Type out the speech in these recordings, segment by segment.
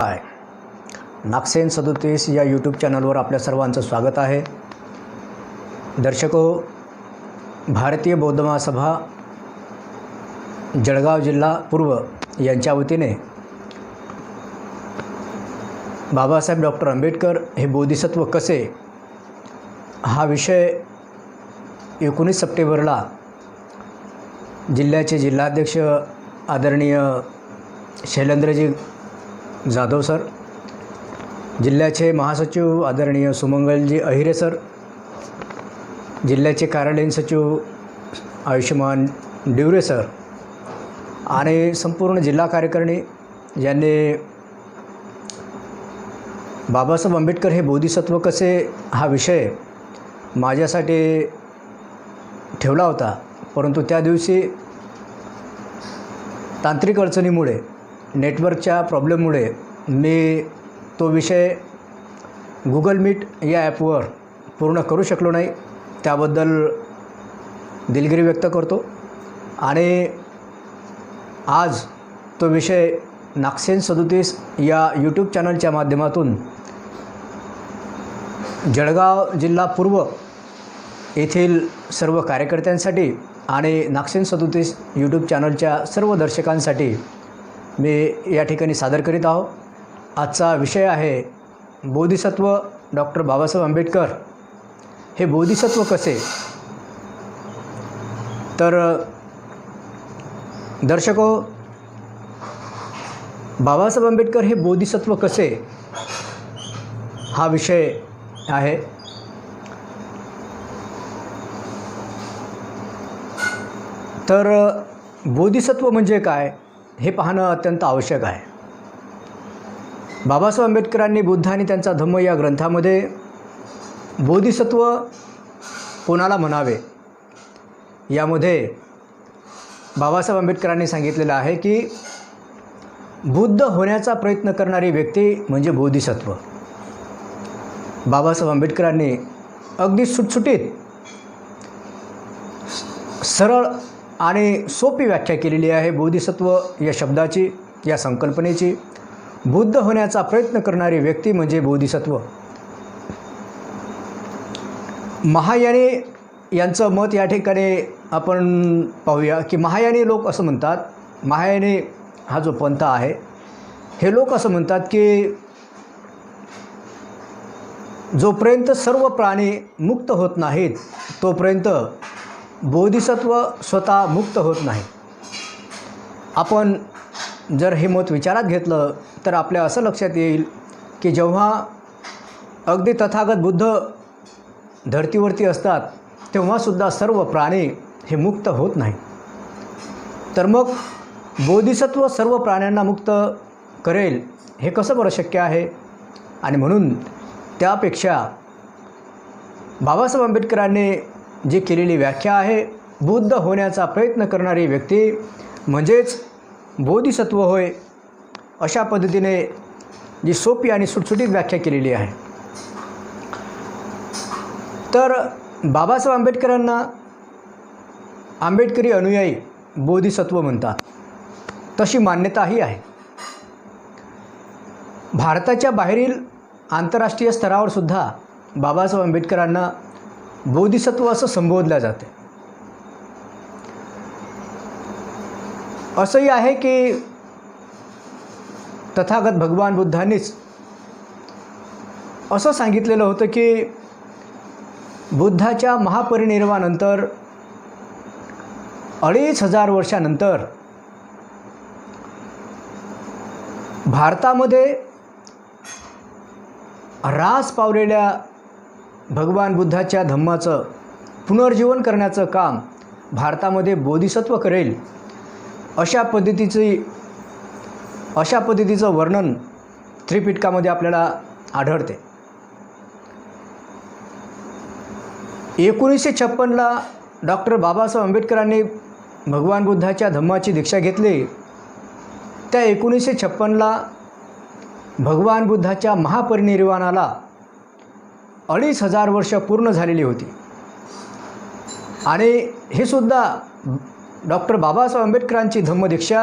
हाय, नागसेन 37 या यूट्यूब चॅनलवर आपल्या सर्वांचं स्वागत आहे. दर्शको, भारतीय बौद्ध महासभा जळगाव जिल्हा पूर्व यांच्या वतीने बाबासाहेब डॉक्टर आंबेडकर हे बोधिसत्व कसे हा विषय 19 सप्टेंबरला जिल्ह्याचे जिल्हाध्यक्ष आदरणीय शैलेंद्रजी जाधव सर, जिल्ह्याचे महासचिव आदरणीय सुमंगलजी अहिरे सर, जिल्ह्याचे कार्यालयीन सचिव आयुष्यमान डिवरे सर आणि संपूर्ण जिल्हा कार्यकारिणी यांनी बाबासाहेब आंबेडकर हे बोधिसत्व कसे हा विषय माझ्यासाठी ठेवला होता. परंतु त्या दिवशी तांत्रिक अडचणीमुळे, नेटवर्कच्या प्रॉब्लेममुळे मी तो विषय गुगल मीट या ॲपवर पूर्ण करू शकलो नाही. त्याबद्दल दिलगिरी व्यक्त करतो. आणि आज तो विषय नागसेन 37 या यूट्यूब चॅनलच्या माध्यमातून जळगाव जिल्हा पूर्व येथील सर्व कार्यकर्त्यांसाठी आणि नागसेन 37 यूट्यूब चॅनलच्या सर्व दर्शकांसाठी मी या ठिकाणी सादर करीत आहो. आजचा विषय आहे बोधिसत्व डॉक्टर बाबासाहेब आंबेडकर हे बोधिसत्व कसे. तर दर्शको, बाबासाहेब आंबेडकर हे बोधिसत्व कसे हा विषय आहे. तर बोधिसत्व म्हणजे काय हे पाहणं अत्यंत आवश्यक आहे. बाबासाहेब आंबेडकरांनी बुद्ध आणि त्यांचा धम्म या ग्रंथामध्ये बोधिसत्व कोणाला म्हणावे यामध्ये बाबासाहेब आंबेडकरांनी सांगितलेलं आहे की बुद्ध होण्याचा प्रयत्न करणारी व्यक्ती म्हणजे बोधिसत्व. बाबासाहेब आंबेडकरांनी अगदी सुटसुटीत, सरळ आणि सोपी व्याख्या केलेली आहे बोधिसत्व या शब्दाची, या संकल्पनेची. बुद्ध होण्याचा प्रयत्न करणारी व्यक्ती म्हणजे बोधिसत्व. महायानी यांचं मत या ठिकाणी आपण पाहूया की महायानी लोक असं म्हणतात, महायानी हा जो पंथ आहे, हे लोक असं म्हणतात की जोपर्यंत सर्व प्राणी मुक्त होत नाहीत तोपर्यंत बोधिसत्व स्वतः मुक्त होत नाही. आपण जर हे मत विचारात घेतलं तर आपल्या असं लक्षात येईल की जेव्हा अगदी तथागत बुद्ध धर्तीवरती असतात तेव्हासुद्धा सर्व प्राणी हे मुक्त होत नाही. तर मग बोधिसत्व सर्व प्राण्यांना मुक्त करेल हे कसं बरं शक्य आहे. आणि म्हणून त्यापेक्षा बाबासाहेब आंबेडकरांनी जी केलेली व्याख्या आहे, बुद्ध होण्याचा प्रयत्न करणारी व्यक्ती म्हणजेच बोधिसत्व होय, अशा पद्धतीने जी सोपी आणि सुटसुटीत व्याख्या केलेली आहे. तर बाबासाहेब आंबेडकरांना आंबेडकरी अनुयायी बोधिसत्व म्हणतात, तशी मान्यताही आहे. भारताच्या बाहेरील आंतरराष्ट्रीय स्तरावर सुद्धा बाबासाहेब आंबेडकरांना बोधिसत्व असं संबोधलं जाते. असंही आहे की तथागत भगवान बुद्धांनीच असं सांगितलेलं होतं की बुद्धाच्या महापरिनिर्वाणानंतर 2500 वर्षानंतर भारतामध्ये ऱ्हास पावलेल्या भगवान बुद्धाच्या धम्माचं पुनर्जीवन करण्याचं काम भारतामध्ये बोधिसत्व करेल, अशा पद्धतीचं वर्णन त्रिपिटकामध्ये आपल्याला आढळते. 1956ला डॉक्टर बाबासाहेब आंबेडकरांनी भगवान बुद्धाच्या धम्माची दीक्षा घेतली. त्या 1956ला भगवान बुद्धाच्या महापरिनिर्वाणाला 2500 वर्ष पूर्ण झालेली होती. आणि हे सुद्धा डॉक्टर बाबासाहेब आंबेडकरांची धम्मदीक्षा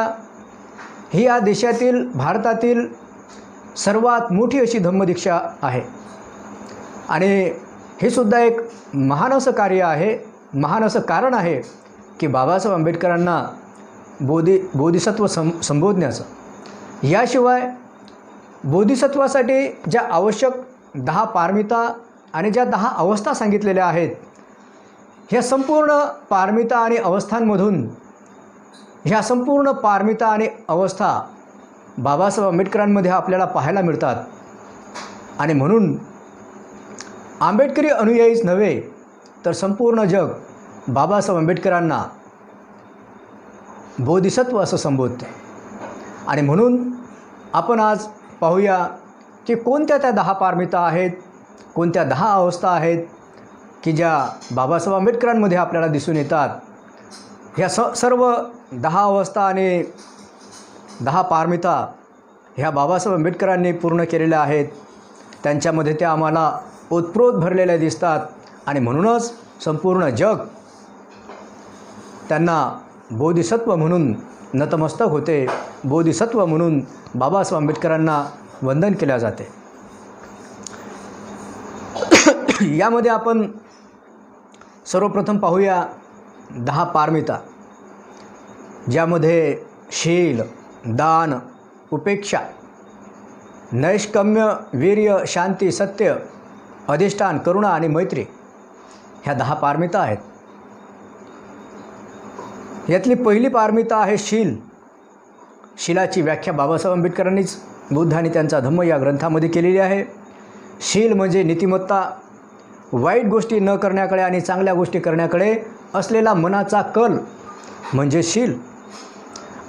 ही या देशातील, भारतातील सर्वात मोठी अशी धम्मदीक्षा आहे आणि हे सुद्धा एक महान असं कार्य आहे, महान असं कारण आहे की बाबासाहेब आंबेडकरांना बोधिसत्व संबोधण्याचं. याशिवाय बोधिसत्वासाठी ज्या आवश्यक 10 पारमिता आणि ज्या 10 अवस्था सांगितलेल्या आहेत, ह्या संपूर्ण पारमिता आणि अवस्थांमधून ह्या संपूर्ण पारमिता आणि अवस्था बाबासाहेब आंबेडकरांमध्ये आपल्याला पाहायला मिळतात. आणि म्हणून आंबेडकरी अनुयायीच नव्हे तर संपूर्ण जग बाबासाहेब आंबेडकरांना बोधिसत्व असं संबोधते. आणि म्हणून आपण आज पाहूया की कोणत्या त्या 10 पारमिता आहेत, कोणत्या 10 अवस्था आहेत की ज्या बाबासाहेब आंबेडकरांमध्ये आपल्याला दिसून येतात. ह्या सर्व 10 अवस्था आणि 10 पारमिता ह्या बाबासाहेब आंबेडकरांनी पूर्ण केलेल्या आहेत. त्यांच्यामध्ये त्या आम्हाला ओतप्रोत भरलेल्या दिसतात आणि म्हणूनच संपूर्ण जग त्यांना बोधिसत्व म्हणून नतमस्तक होते, बोधिसत्व म्हणून बाबासाहेब आंबेडकरांना वंदन केले जाते. यामध्ये आपण सर्वप्रथम पाहूया 10 पारमिता, ज्यामध्ये शील, दान, उपेक्षा, नैष्कम्य, वीर्य, शांती, सत्य, अधिष्ठान, करुणा आणि मैत्री ह्या 10 पारमिता आहेत. यातली पहिली पारमिता आहे शील. शीलाची व्याख्या बाबासाहेब आंबेडकरांनीच बुद्ध आणि त्यांचा धम्म या ग्रंथामध्ये केलेली आहे. शील म्हणजे नीतिमत्ता, वाईट गोष्टी न करण्याकडे आणि चांगल्या गोष्टी करण्याकडे असलेला मनाचा कल म्हणजे शील.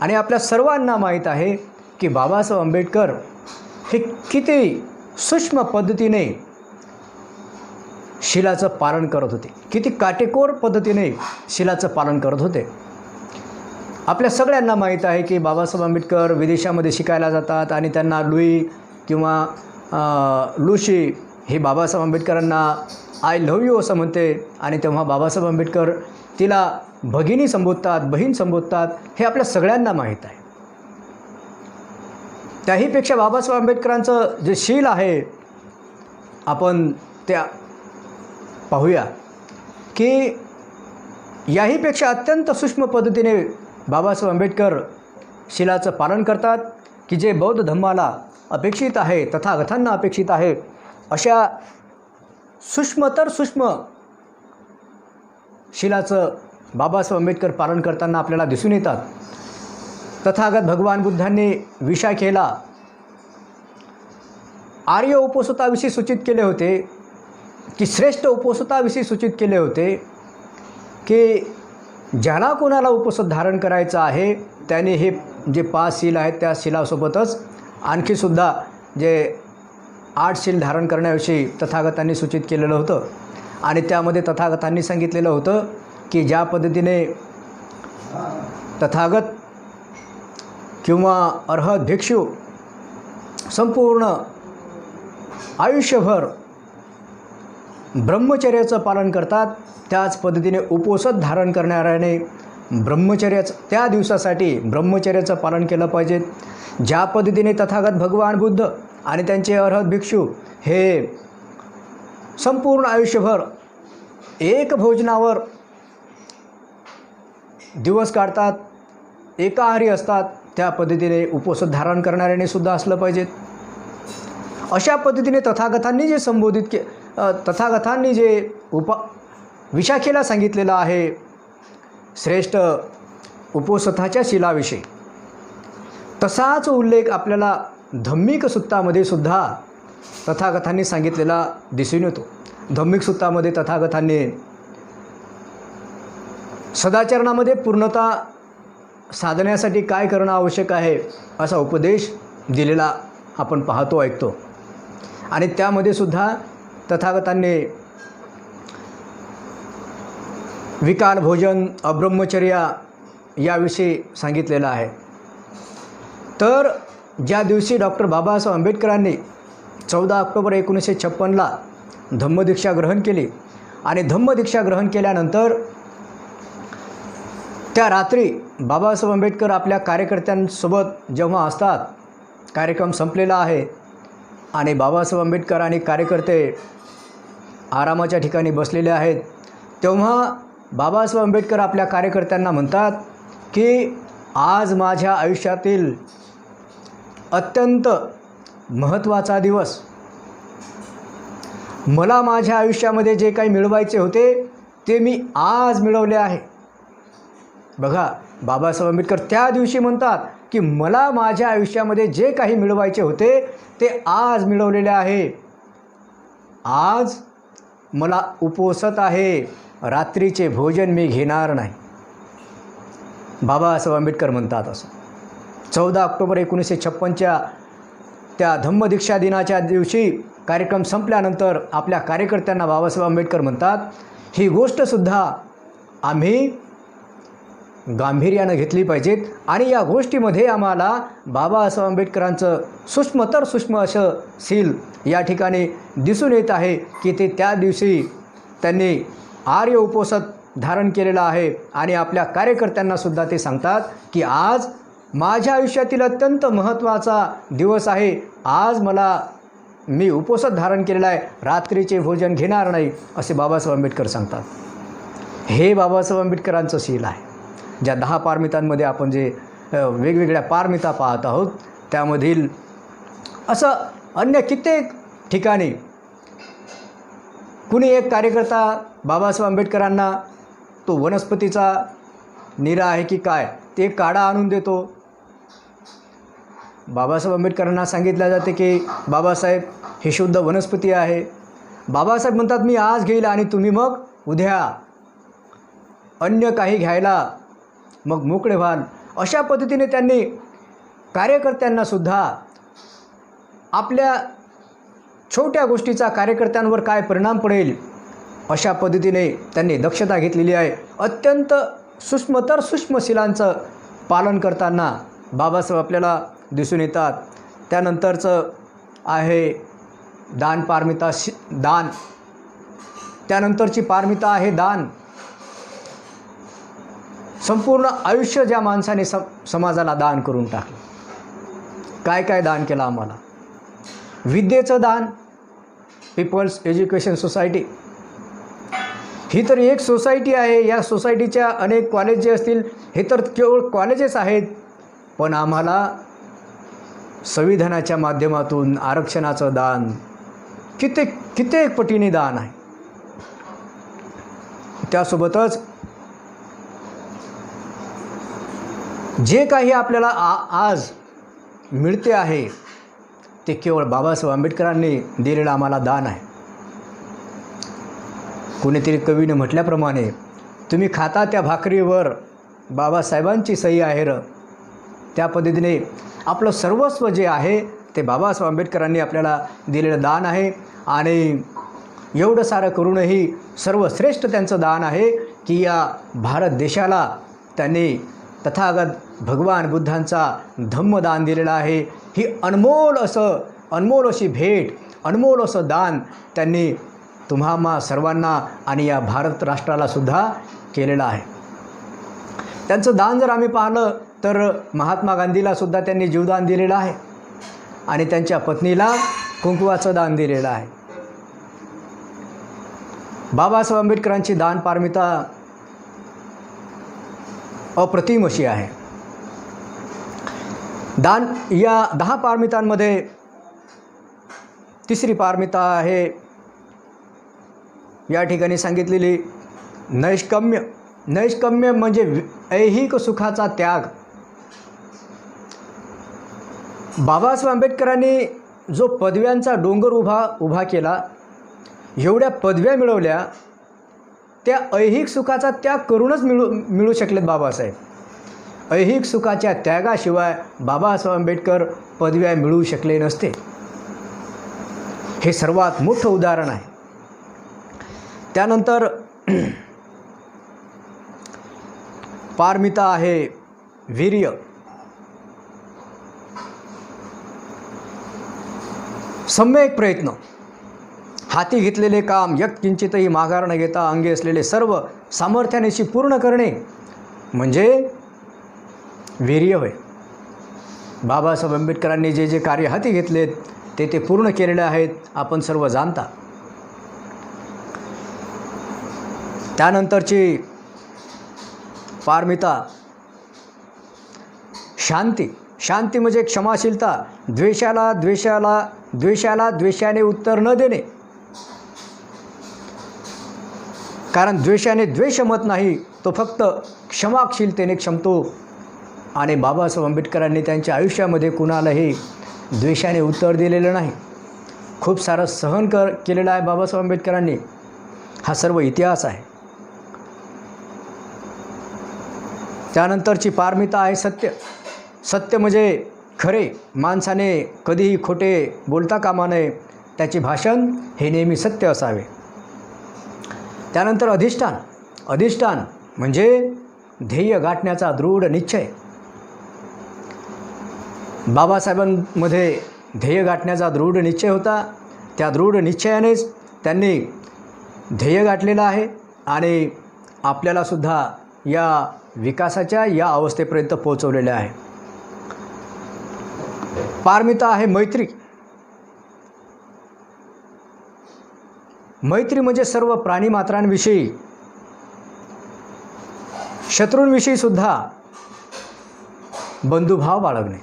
आणि आपल्या सर्वांना माहीत आहे की बाबासाहेब आंबेडकर हे किती सूक्ष्म पद्धतीने शीलाचं पालन करत होते, किती काटेकोर पद्धतीने शीलाचं पालन करत होते. आपल्या सगळ्यांना माहीत आहे की बाबासाहेब आंबेडकर विदेशामध्ये शिकायला जातात आणि त्यांना लुई किंवा लुशी हे बाबासाहेब आंबेडकरांना आय लव्ह यू असं म्हणते आणि तेव्हा बाबासाहेब आंबेडकर तिला भगिनी संबोधतात, बहीण संबोधतात. हे आपल्या सगळ्यांना माहीत आहे. त्याहीपेक्षा बाबासाहेब आंबेडकरांचं जे शील आहे आपण त्या पाहूया की याहीपेक्षा अत्यंत सूक्ष्म पद्धतीने बाबासाहेब आंबेडकर शीलाचं पालन करतात की जे बौद्ध धम्माला अपेक्षित आहे, तथागतांना अपेक्षित आहे. अशा सूक्ष्मतर सूक्ष्म शीलाचं बाबासाहेब आंबेडकर पालन करताना आपल्याला दिसून येतात. तथागत भगवान बुद्धांनी विशाखेला आर्य उपोषिताविषयी सूचित केले होते की श्रेष्ठ उपोषिताविषयी सूचित केले होते की ज्याला कोणाला उपोषित धारण करायचं आहे त्याने हे जे 5 शील आहेत त्या शीलासोबतच आणखीसुद्धा जे 8 शील धारण करण्याविषयी तथागतांनी सूचित केलेलं होतं. आणि त्यामध्ये तथागतांनी सांगितलेलं होतं की ज्या पद्धतीने तथागत किंवा अर्हत भिक्षू संपूर्ण आयुष्यभर ब्रह्मचर्याचं पालन करतात, त्याच पद्धतीने उपोषित धारण करणाऱ्याने ब्रह्मचर्याचं त्या दिवसासाठी ब्रह्मचर्याचं पालन केलं पाहिजे. ज्या पद्धतीने तथागत भगवान बुद्ध आणि त्यांचे अर्हत भिक्षू हे संपूर्ण आयुष्यभर एक भोजनावर दिवस काढतात, एकाहारी असतात, त्या पद्धतीने उपोषित धारण करणाऱ्याने सुद्धा असलं पाहिजे. अशा पद्धतीने तथागतांनी जे संबोधित तथागतांनी जे विशाखेला सांगितलेलं आहे श्रेष्ठ उपोषिताच्या शीलाविषयी, तसाच उल्लेख आपल्याला धम्मिक सुत्तामध्ये सुद्धा तथागतांनी सांगितलेला दिसून येतो. धम्मिक सुत्तामध्ये तथागतांनी सदाचरणामध्ये पूर्णता साधण्यासाठी काय करणं आवश्यक आहे असा उपदेश दिलेला आपण पाहतो, ऐकतो. आणि त्यामध्ये सुद्धा तथागतांनी विकार भोजन, अब्रह्मचर्या याविषयी सांगितलेलं आहे. तर ज्या दिवशी डॉक्टर बाबासाहेब आंबेडकरांनी 14 ऑक्टोबर 1956ला धम्मदीक्षा ग्रहण केली आणि धम्मदीक्षा ग्रहण केल्यानंतर त्या रात्री बाबासाहेब आंबेडकर आपल्या कार्यकर्त्यांसोबत जेव्हा असतात, कार्यक्रम संपलेला आहे, आणि बाबासाहेब आंबेडकर आणि कार्यकर्ते आरामाच्या ठिकाणी बसलेले आहेत, तेव्हा बाबासाहेब आंबेडकर आपल्या कार्यकर्त्यांना म्हणतात की आज माझ्या आयुष्यातील अत्यंत महत्त्वाचा दिवस, मला माझ्या आयुष्यामध्ये जे काही मिळवायचे होते ते मी आज मिळवले आहे. बघा, बाबासाहेब आंबेडकर त्या दिवशी म्हणतात की मला माझ्या आयुष्यामध्ये जे काही मिळवायचे होते ते आज मिळवलेले आहे. आज मला उपवासत आहे, रात्रीचे भोजन मी घेणार नाही. बाबासाहेब आंबेडकर म्हणतात असं. 14 ऑक्टोबर 1956च्या त्या धम्मदीक्षा दिनाच्या दिवशी कार्यक्रम संपल्यानंतर आपल्या कार्यकर्त्यांना बाबासाहेब आंबेडकर म्हणतात, ही गोष्टसुद्धा आम्ही गांभीर्यानं घेतली पाहिजेत आणि या गोष्टीमध्ये आम्हाला बाबासाहेब आंबेडकरांचं सूक्ष्मतर सूक्ष्म असं सील या ठिकाणी दिसून येत आहे की ते त्या दिवशी त्यांनी आर्य उपवासत धारण केलेला आहे. आणि आपल्या कार्यकर्त्यांनासुद्धा ते सांगतात की आज माझ्या आयुष्यातील अत्यंत महत्त्वाचा दिवस आहे, आज मी उपवासत धारण केलेला आहे, रात्रीचे भोजन घेणार नाही असे बाबासाहेब आंबेडकर सांगतात. हे बाबासाहेब आंबेडकरांचं शील आहे. ज्या 10 पारमितांमध्ये आपण जे वेगवेगळ्या पारमिता पाहत आहोत त्यामधील असं अन्य कित्येक ठिकाणी कुणी एक कार्यकर्ता बाबासाहेब आंबेडकरांना तो वनस्पतीचा निरा आहे की काय ते काढा आणून देतो. बाबासाहेब आंबेडकरांना सांगितलं जाते की बाबासाहेब हे शुद्ध वनस्पती आहे. बाबासाहेब म्हणतात मी आज घेईल आणि तुम्ही मग उद्या अन्य काही घ्यायला मग मोकळे व्हाल. अशा पद्धतीने त्यांनी कार्यकर्त्यांनासुद्धा आपल्या छोट्या गोष्टीचा कार्यकर्त्यांवर काय परिणाम पडेल अशा पद्धतीने त्यांनी दक्षता घेतलेली आहे. अत्यंत सूक्ष्मतर सूक्ष्मशिलांचं पालन करताना बाबासाहेब आपल्याला दिसून येतात. त्यानंतरचं आहे दान पारमिता दान. त्यानंतरची पारमिता आहे दान. संपूर्ण आयुष्य ज्या माणसाने समाजाला दान करून टाकलं. काय काय दान केलं आम्हाला? विद्येचं दान, पीपल्स एज्युकेशन सोसायटी ही तर एक सोसायटी आहे. या सोसायटीच्या अनेक कॉलेज जे असतील हे तर केवळ कॉलेजेस आहेत, पण आम्हाला संविधानाच्या माध्यमातून आरक्षणाचं दान कित्येक पटीने दान आहे. त्यासोबतच जे काही आपल्याला आज मिळते आहे ते केवळ बाबासाहेब आंबेडकरांनी दिलेलं आम्हाला दान आहे. कोणीतरी कवीने म्हटल्याप्रमाणे तुम्ही खाता त्या भाकरीवर बाबासाहेबांची सही आहे र. त्या पद्धतीने आपलं सर्वस्व जे आहे ते बाबासाहेब आंबेडकरांनी आपल्याला दिलेलं दान आहे. आणि एवढं सारं करूनही सर्वश्रेष्ठ त्यांचं दान आहे की या भारत देशाला त्यांनी तथागत भगवान बुद्धांचा धम्मदान दिलेलं आहे. ही अनमोल अशी भेट, अनमोल असं दान त्यांनी तुम्हा सर्वांना आणि या भारत राष्ट्रालासुद्धा केलेलं आहे. त्यांचं दान जर आम्ही पाहिलं तर महात्मा गांधीलासुद्धा त्यांनी जीवदान दिलेलं आहे आणि त्यांच्या पत्नीला कुंकवाचं दान दिलेलं आहे. बाबासाहेब आंबेडकरांची दान पारमिता अप्रतिम अशी आहे. दान या 10 पारमितांमध्ये तिसरी पारमिता आहे या ठिकाणी सांगितलेली नैष्कम्य. नैष्कम्य म्हणजे ऐहिक सुखाचा त्याग. बाबासाहेब आंबेडकरांनी जो पदव्यांचा डोंगर उभा केला, एवढ्या पदव्या मिळवल्या, त्या ऐहिक सुखाचा त्याग करूनच मिळू शकलेत बाबासाहेब. ऐहिक सुखाच्या त्यागाशिवाय बाबासाहेब आंबेडकर पदव्या मिळवू शकले नसते. हे सर्वात मोठं उदाहरण आहे. त्यानंतर पारमिता आहे वीर्य. सम्यक प्रयत्न, हाती घेतलेले काम यत्किंचितही माघार न घेता अंगी असलेले सर्व सामर्थ्यानेशी पूर्ण करणे म्हणजे वीर्य होय. बाबासाहेब आंबेडकरांनी जे कार्य हाती घेतलेत ते पूर्ण केलेले आहेत, आपण सर्व जाणता. त्यानंतरची पारमिता शांती. शांती म्हणजे क्षमाशीलता, द्वेषाला द्वेषाने उत्तर न देणे. कारण द्वेषाने द्वेष मत नाही, तो फक्त क्षमाशीलतेने क्षमतो. आणि बाबासाहेब आंबेडकरांनी त्यांच्या आयुष्यामध्ये कुणालाही द्वेषाने उत्तर दिलेलं नाही. खूप सारं सहन केलेलं आहे बाबासाहेब आंबेडकरांनी. हा सर्व इतिहास आहे. त्यानंतरची पारमिता आहे सत्य. सत्य म्हणजे खरे. माणसाने कधीही खोटे बोलता कामा नये. त्याचे भाषण हे नेहमी सत्य असावे. त्यानंतर अधिष्ठान. अधिष्ठान म्हणजे ध्येय गाठण्याचा दृढ निश्चय. बाबासाहेबांमध्ये ध्येय गाठण्याचा दृढ निश्चय होता. त्या दृढ निश्चयानेच त्यांनी ध्येय गाठलेलं आहे आणि आपल्यालासुद्धा या विकासाच्या या अवस्थेपर्यंत पोहोचवलेले आहे. पारमिता आहे मैत्री. मैत्री म्हणजे सर्व प्राणीमात्रांविषयी, शत्रूंविषयी सुद्धा बंधुभाव बाळगणे,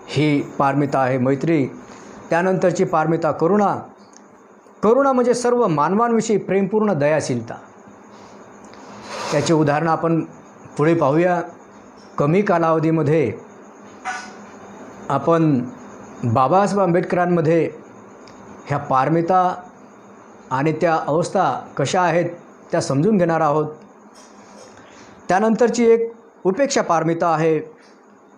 ही पारमिता आहे मैत्री. त्यानंतरची पारमिता करुणा. करुणा म्हणजे सर्व मानवांविषयी प्रेमपूर्ण दयाशीलता. त्याचे उदाहरण आपण पुढे पाहूया. कमी कालावधीमध्ये आपण बाबासाहेब आंबेडकरांमध्ये ह्या पारमिता आणि त्या अवस्था कशा आहेत त्या समजून घेणार आहोत. त्यानंतरची एक उपेक्षा पारमिता आहे.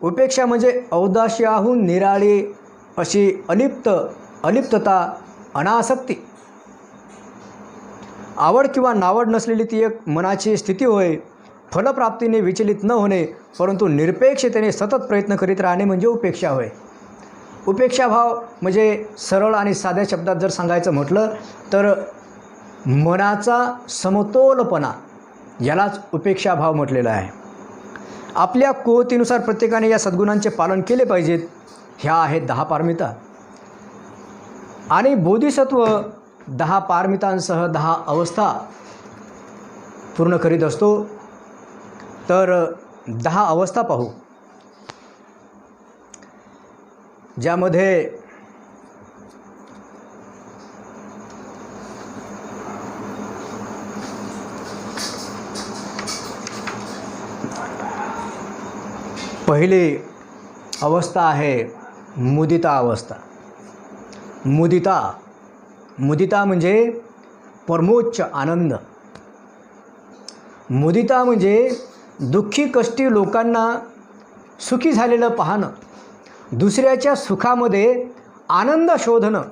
उपेक्षा म्हणजे औदास्याहून निराळी अशी अलिप्तता, अनासक्ती. आवड किंवा नावड नसलेली ती एक मनाची स्थिती होय. फलप्राप्तीने विचलित न होणे, परंतु निरपेक्षतेने सतत प्रयत्न करीत राहणे म्हणजे उपेक्षा होय. उपेक्षा भाव म्हणजे सरळ आणि साध्या शब्दात जर सांगायचं म्हटलं तर मनाचा समतोलपणा, यालाच उपेक्षा भाव म्हटलेला आहे. आपल्या कुवतीनुसार प्रत्येकाने या सद्गुणांचे पालन केले पाहिजेत. ह्या आहेत 10 पारमिता. आणि बोधिसत्व 10 पारमितांसह 10 अवस्था पूर्ण करीत असतो. तर 10 अवस्था पाहू, ज्यामध्ये पहिली अवस्था आहे मुदिता अवस्था. मुदिता म्हणजे परमोच्च आनंद. मुदिता म्हणजे दुःखी कष्टी लोकांना सुखी झालेलं पाहणं, दुसऱ्याच्या सुखामध्ये आनंद शोधणं,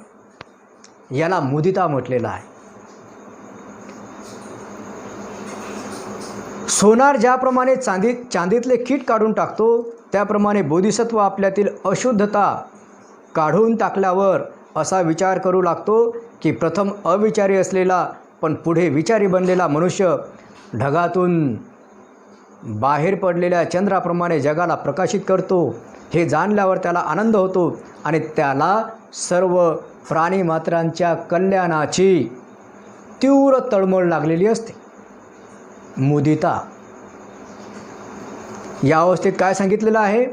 याला मुदिता म्हटलेलं आहे. सोनार ज्याप्रमाणे चांदीतले कीट काढून टाकतो, त्याप्रमाणे बोधिसत्व आपल्यातील अशुद्धता काढून टाकल्यावर असा विचार करू लागतो की प्रथम अविचारी असलेला पण पुढे विचारी बनलेला मनुष्य ढगातून बाहेर पडलेल्या चंद्राप्रमाणे जगाला प्रकाशित करतो. हे जाणल्यावर त्याला आनंद होतो आणि त्याला सर्व प्राणीमात्रांच्या कल्याणाची तीव्र तळमळ लागलेली असते. मुदिता या अवस्थेत काय सांगितलेलं आहे?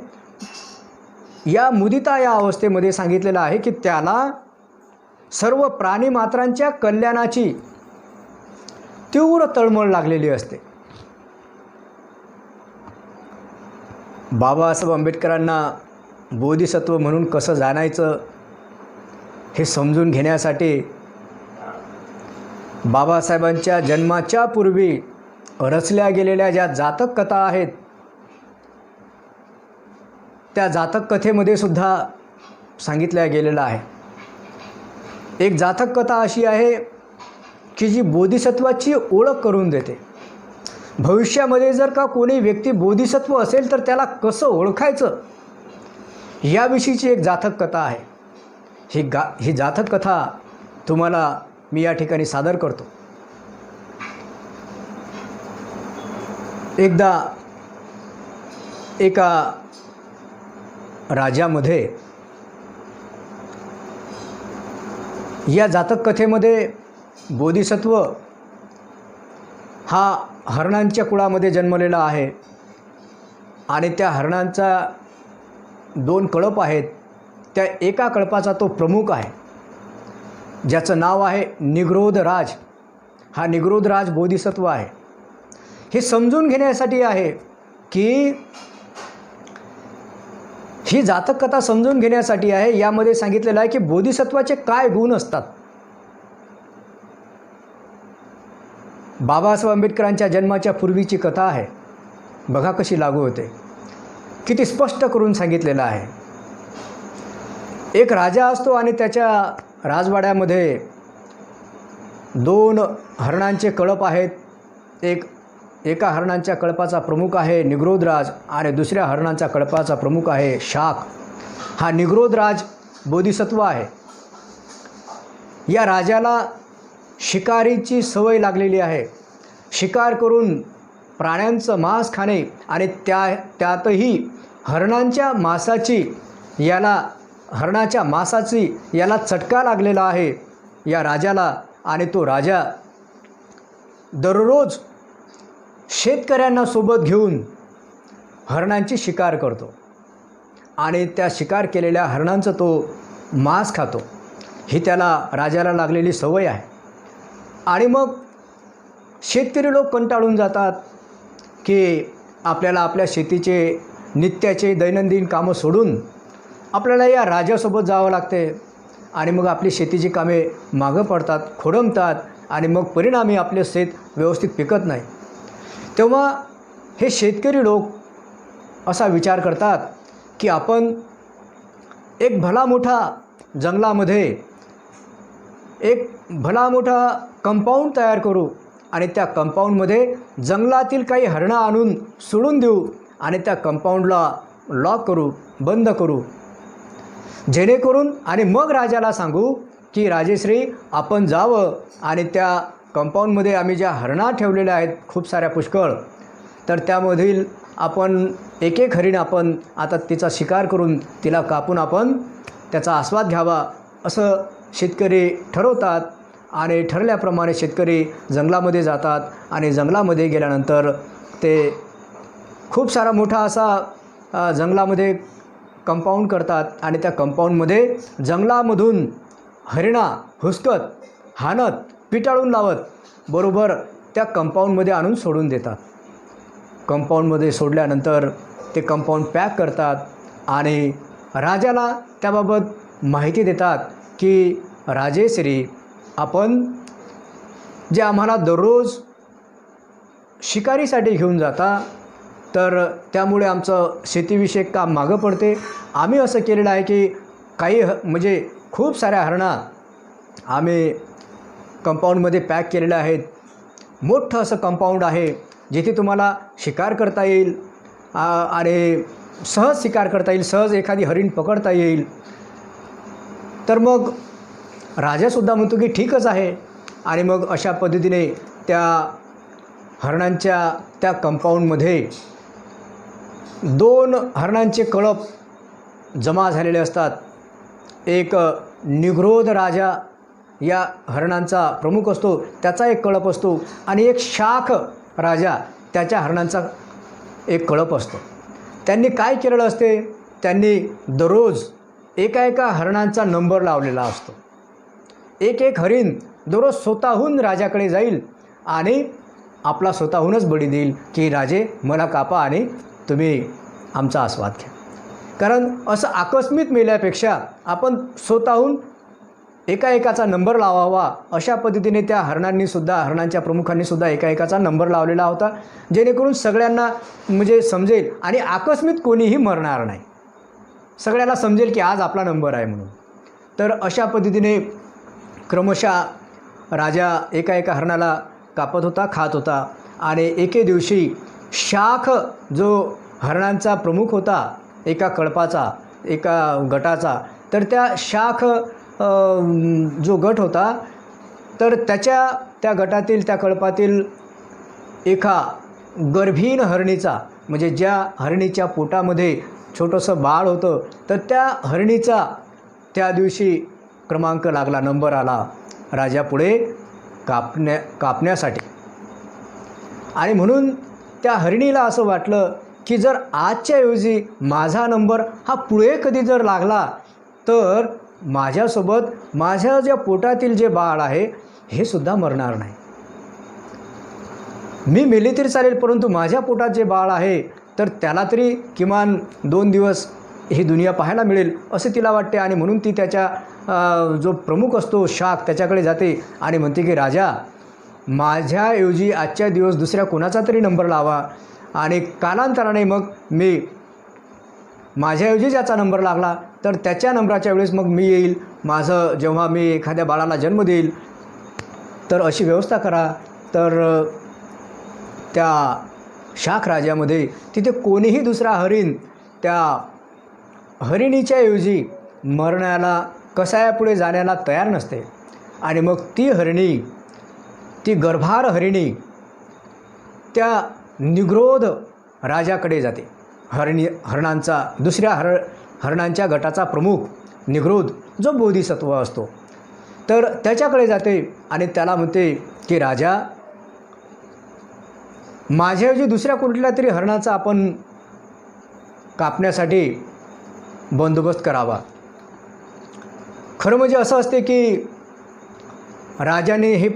या मुदिता या अवस्थेमध्ये सांगितलेलं आहे की त्याला सर्व प्राणीमात्रांच्या कल्याणाची तीव्र तळमळ लागलेली असते. बाबासाहेब आंबेडकरांना बोधिसत्व म्हणून कसं जाणायचं हे समजून घेण्यासाठी बाबासाहेबांच्या जन्माच्या पूर्वी रचल्या गेलेल्या ज्या जातक कथा आहेत, त्या जातक कथेमध्ये सुद्धा सांगितल्या गेलेलं आहे. एक जातक कथा अशी आहे की जी बोधिसत्वाची ओळख करून देते. भविष्यामध्ये जर का कोणी व्यक्ती बोधिसत्व असेल तर त्याला कसं ओळखायचं याविषयीची एक जातक कथा आहे. ही जातक कथा तुम्हाला मी या ठिकाणी सादर करतो. एकदा एका राज्यामध्ये या जातक कथेमध्ये बोधिसत्व हा हरणांच्या कुळामध्ये जन्मलेला आहे आणि त्या हरणांचा 2 कळप आहेत. त्या एका कळपाचा तो प्रमुख आहे, ज्याचं नाव आहे निग्रोधराज. हा निग्रोधराज बोधिसत्व आहे. हे समजून घेण्यासाठी आहे की ही जातक कथा समजून घेण्यासाठी आहे. यामध्ये सांगितलेलं आहे की बोधिसत्वाचे काय गुण असतात. बाबासाहेब आंबेडकरांच्या जन्माच्या पूर्वीची कथा आहे. बघा कशी लागू होते, किती स्पष्ट करून सांगितलेलं आहे. एक राजा असतो आणि त्याच्या राजवाड्यामध्ये 2 हरणांचे कळप आहेत. एका हरणांच्या कळपाचा प्रमुख आहे निग्रोधराज आणि दुसऱ्या हरणांच्या कळपाचा प्रमुख आहे शाख. हा निग्रोधराज बोधिसत्व आहे. या राजाला शिकारीची सवय लागलेली आहे. शिकार करून प्राण्यांचं मांस खाणे आणि त्यातही हरणांच्या मांसाची याला चटका लागलेला आहे या राजाला. आणि तो राजा दररोज शेतकऱ्यांना सोबत घेऊन हरणांची शिकार करतो आणि त्या शिकार केलेल्या हरणांचं तो मांस खातो. ही त्याला राजाला लागलेली सवय आहे. आणि मग शेतकरी लोक कंटाळून जातात की आपल्याला आपल्या शेतीचे नित्याचे दैनंदिन कामं सोडून आपल्याला या राजासोबत जावं लागते आणि मग आपली शेतीची कामे मागं पडतात, खोडंबतात आणि मग परिणामी आपले शेत व्यवस्थित पिकत नाही. तेव्हा हे शेतकरी लोक असा विचार करतात की आपण एक भला मोठा जंगलामध्ये एक भला मोठा कंपाऊंड तयार करू आणि त्या कंपाऊंडमध्ये जंगलातील काही हरणं आणून सोडून देऊ आणि त्या कंपाऊंडला लॉक करू, बंद करू, जेणेकरून आणि मग राजाला सांगू की राजेश्री आपण जावं आणि त्या कंपाऊंडमध्ये आम्ही ज्या हरणा ठेवलेल्या आहेत खूप साऱ्या पुष्कळ, तर त्यामधील आपण एक हरीण आपण आता तिचा शिकार करून तिला कापून आपण त्याचा आस्वाद घ्यावा असं शेतकरी ठरवतात. आणि ठरल्याप्रमाणे शेतकरी जंगलामध्ये जातात आणि जंगलामध्ये गेल्यानंतर ते खूप सारा मोठा असा जंगलामध्ये कंपाऊंड करतात आणि त्या कंपाऊंडमध्ये जंगलामधून हरिणा हुसकत, हाणत, पिटाळून लावत बरोबर त्या कंपाऊंडमध्ये आणून सोडून देतात. कंपाऊंडमध्ये सोडल्यानंतर ते कंपाऊंड पॅक करतात आणि राजाला त्याबाबत माहिती देतात की राजेश्री आपण जे आम्हाला दररोज शिकारीसाठी घेऊन जाता तर त्यामुळे आमचं शेतीविषयक काम मागं पडते. आम्ही असं केलेलं आहे की काही म्हणजे खूप साऱ्या हरणा आम्ही कंपाऊंडमध्ये पॅक केलेल्या आहेत. मोठं असं कंपाऊंड आहे जिथे तुम्हाला शिकार करता येईल आणि सहज शिकार करता येईल, सहज एखादी हरीण पकडता येईल. तर मग राजासुद्धा म्हणतो की ठीकच आहे. आणि मग अशा पद्धतीने त्या हरणांच्या त्या कंपाऊंडमध्ये 2 हरणांचे कळप जमा झालेले असतात. एक निग्रोध राजा या हरणांचा प्रमुख असतो, त्याचा एक कळप असतो आणि एक शाख राजा त्याच्या हरणांचा एक कळप असतो. त्यांनी काय केलेलं असते, त्यांनी दररोज एका हरणांचा नंबर लावलेला असतो. एक हरीण दररोज स्वतःहून राजाकडे जाईल आणि आपला स्वतःहूनच बळी देईल की राजे मला कापा आणि तुम्ही आमचा आस्वाद घ्या. कारण असं आकस्मिक मेल्यापेक्षा आपण स्वतःहून एकाचा नंबर लावावा. अशा पद्धतीने त्या हरणांच्या प्रमुखांनीसुद्धा एकाचा नंबर लावलेला होता, जेणेकरून सगळ्यांना म्हणजे समजेल आणि आकस्मिक कोणीही मरणार नाही. सगळ्याला समजेल की आज आपला नंबर आहे म्हणून. तर अशा पद्धतीने क्रमशः राजा एका हरणाला कापत होता, खात होता. आणि एके दिवशी शाख जो हरणांचा प्रमुख होता एका कळपाचा, एका गटाचा, तर त्या शाख जो गट होता तर त्या गटातील त्या कळपातील एका गर्भीण हरणीचा, म्हणजे ज्या हरणीच्या पोटामध्ये छोटंसं बाळ होतं, तर त्या हरणीचा त्या दिवशी क्रमांक लागला, नंबर आला राजापुढे कापण्यासाठी. आणि म्हणून त्या हरिणीला असं वाटलं की जर आजच्या ऐवजी माझा नंबर हा पुढे कधी जर लागला तर माझ्यासोबत माझ्या ज्या पोटातील जे बाळ आहे हे सुद्धा मरणार नाही. मी मेली तरी चालेल, परंतु माझ्या पोटात जे बाळ आहे तर त्याला तरी किमान 2 दिवस ही दुनिया पाहायला मिळेल असे तिला वाटते. आणि म्हणून ती त्याच्या जो प्रमुख असतो शाक त्याच्याकडे जाते आणि म्हणते की राजा, माझ्याऐवजी आजच्या दिवस दुसऱ्या कोणाचा तरी नंबर लावा आणि कालांतराने मग मी माझ्याऐवजी ज्याचा नंबर लागला तर त्याच्या नंबराच्या वेळेस मग मी येईल. माझं जेव्हा मी एखाद्या बाळाला जन्म देईल तर अशी व्यवस्था करा. तर त्या शाख राज्यामध्ये तिथे कोणीही दुसरा हरीण त्या हरिणीच्या ऐवजी मरण्याला कसायापुढे जाण्याला तयार नसते. आणि मग ती हरिणी, ती गर्भार हरिणी त्या निग्रोध राजाकडे जाते. हरणांचा दुसऱ्या हरणांच्या गटाचा प्रमुख निग्रोध जो बोधिसत्व असतो तर त्याच्याकडे जाते आणि त्याला म्हणते की राजा, माझ्याऐवजी दुसऱ्या कुठल्या तरी हरणाचा आपण कापण्यासाठी बंदोबस्त करावा. खरं म्हणजे असं असते की राजाने हे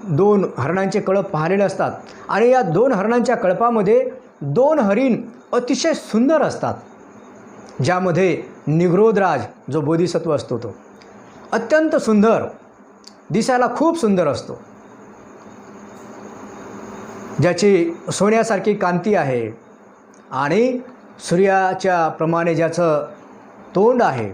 2 हरणांचे कळप पाहिलेले असतात आणि या 2 हरणांच्या कळपामध्ये 2 हरीण अतिशय सुंदर असतात, ज्यामध्ये निग्रोधराज जो बोधिसत्व असतो तो अत्यंत सुंदर, दिसायला खूप सुंदर असतो, ज्याची सोन्यासारखी कांती आहे आणि सूर्याच्या प्रमाणे ज्याचं तोंड आहे,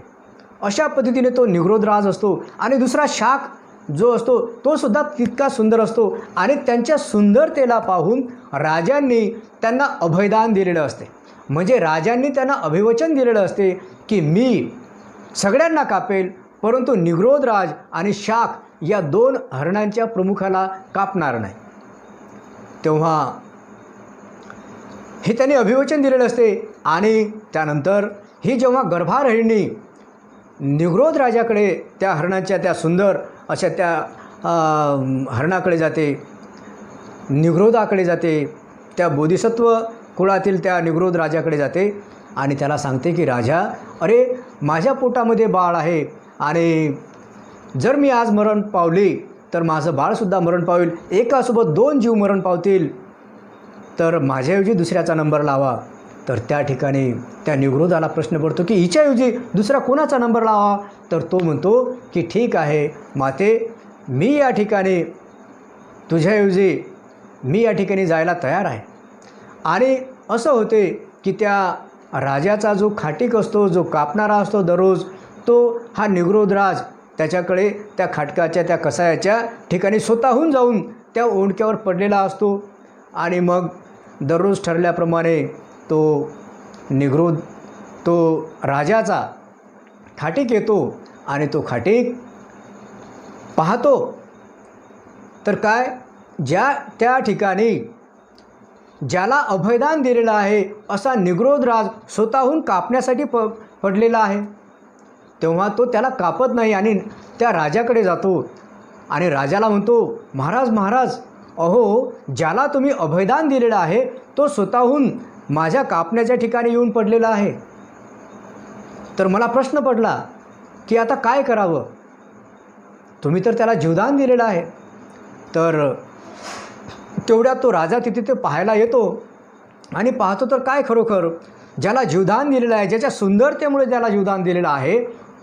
अशा पद्धतीने तो निग्रोधराज असतो. आणि दुसरा शाक जो असतो तो सुद्धा तितका सुंदर असतो. आणि त्यांच्या सुंदरतेला पाहून राजांनी त्यांना अभयदान दिलेलं असते. म्हणजे राजांनी त्यांना अभिवचन दिलेलं असते की मी सगळ्यांना कापेल, परंतु निग्रोधराज आणि शाक या 2 हरणांच्या प्रमुखाला कापणार नाही. तेव्हा हे त्यांनी अभिवचन दिलेलं असते. आणि त्यानंतर ही जेव्हा गर्भार हरिणी निग्रोध राजाकडे त्या हरणांच्या त्या सुंदर अशा त्या हरणाकडे जाते, निग्रोधाकडे जाते, त्या बोधिसत्व कुळातील त्या निग्रोध राजाकडे जाते आणि त्याला सांगते की राजा, अरे माझ्या पोटामध्ये बाळ आहे आणि जर मी आज मरण पावली तर माझं बाळसुद्धा मरण पावेल. एकासोबत 2 जीव मरण पावतील, तर माझ्याऐवजी दुसऱ्याचा नंबर लावा. तर त्या ठिकाणी त्या निग्रोधाला प्रश्न पडतो की हिच्याऐवजी दुसरा कोणाचा नंबर लावा. तर तो म्हणतो की ठीक आहे माते, मी या ठिकाणी तुझ्याऐवजी मी या ठिकाणी जायला तयार आहे. आणि असं होते की त्या राजाचा जो खाटीक असतो, जो कापणारा असतो दररोज, तो हा निग्रोधराज त्याच्याकडे त्या खाटकाच्या त्या कसायाच्या ठिकाणी स्वतःहून जाऊन त्या ओंडक्यावर पडलेला असतो. आणि मग दररोज ठरल्याप्रमाणे तो निग्रोध तो राजाचा खाटीक येतो आणि तो खाटीक पाहतो तर काय, त्या ठिकाणी ज्याला अभयदान दिलेलं आहे असा निग्रोधराज स्वतःहून कापण्यासाठी पडलेला आहे. तेव्हा तो त्याला कापत नाही आणि त्या राजाकडे जातो आणि राजाला म्हणतो, महाराज महाराज, अहो ज्याला तुम्ही अभयदान दिलेलं आहे तो स्वतःहून माझ्या कापण्याच्या ठिकाणी येऊन पडलेला आहे. तर मला प्रश्न पडला की आता काय करावं, तुम्ही तर त्याला जीवदान दिलेलं आहे. तर तेवढ्यात तो राजा तिथे ते पाहायला येतो आणि पाहतो तर काय, खरोखर ज्याला जीवदान दिलेलं आहे, ज्याच्या सुंदरतेमुळे ज्याला जीवदान दिलेलं आहे,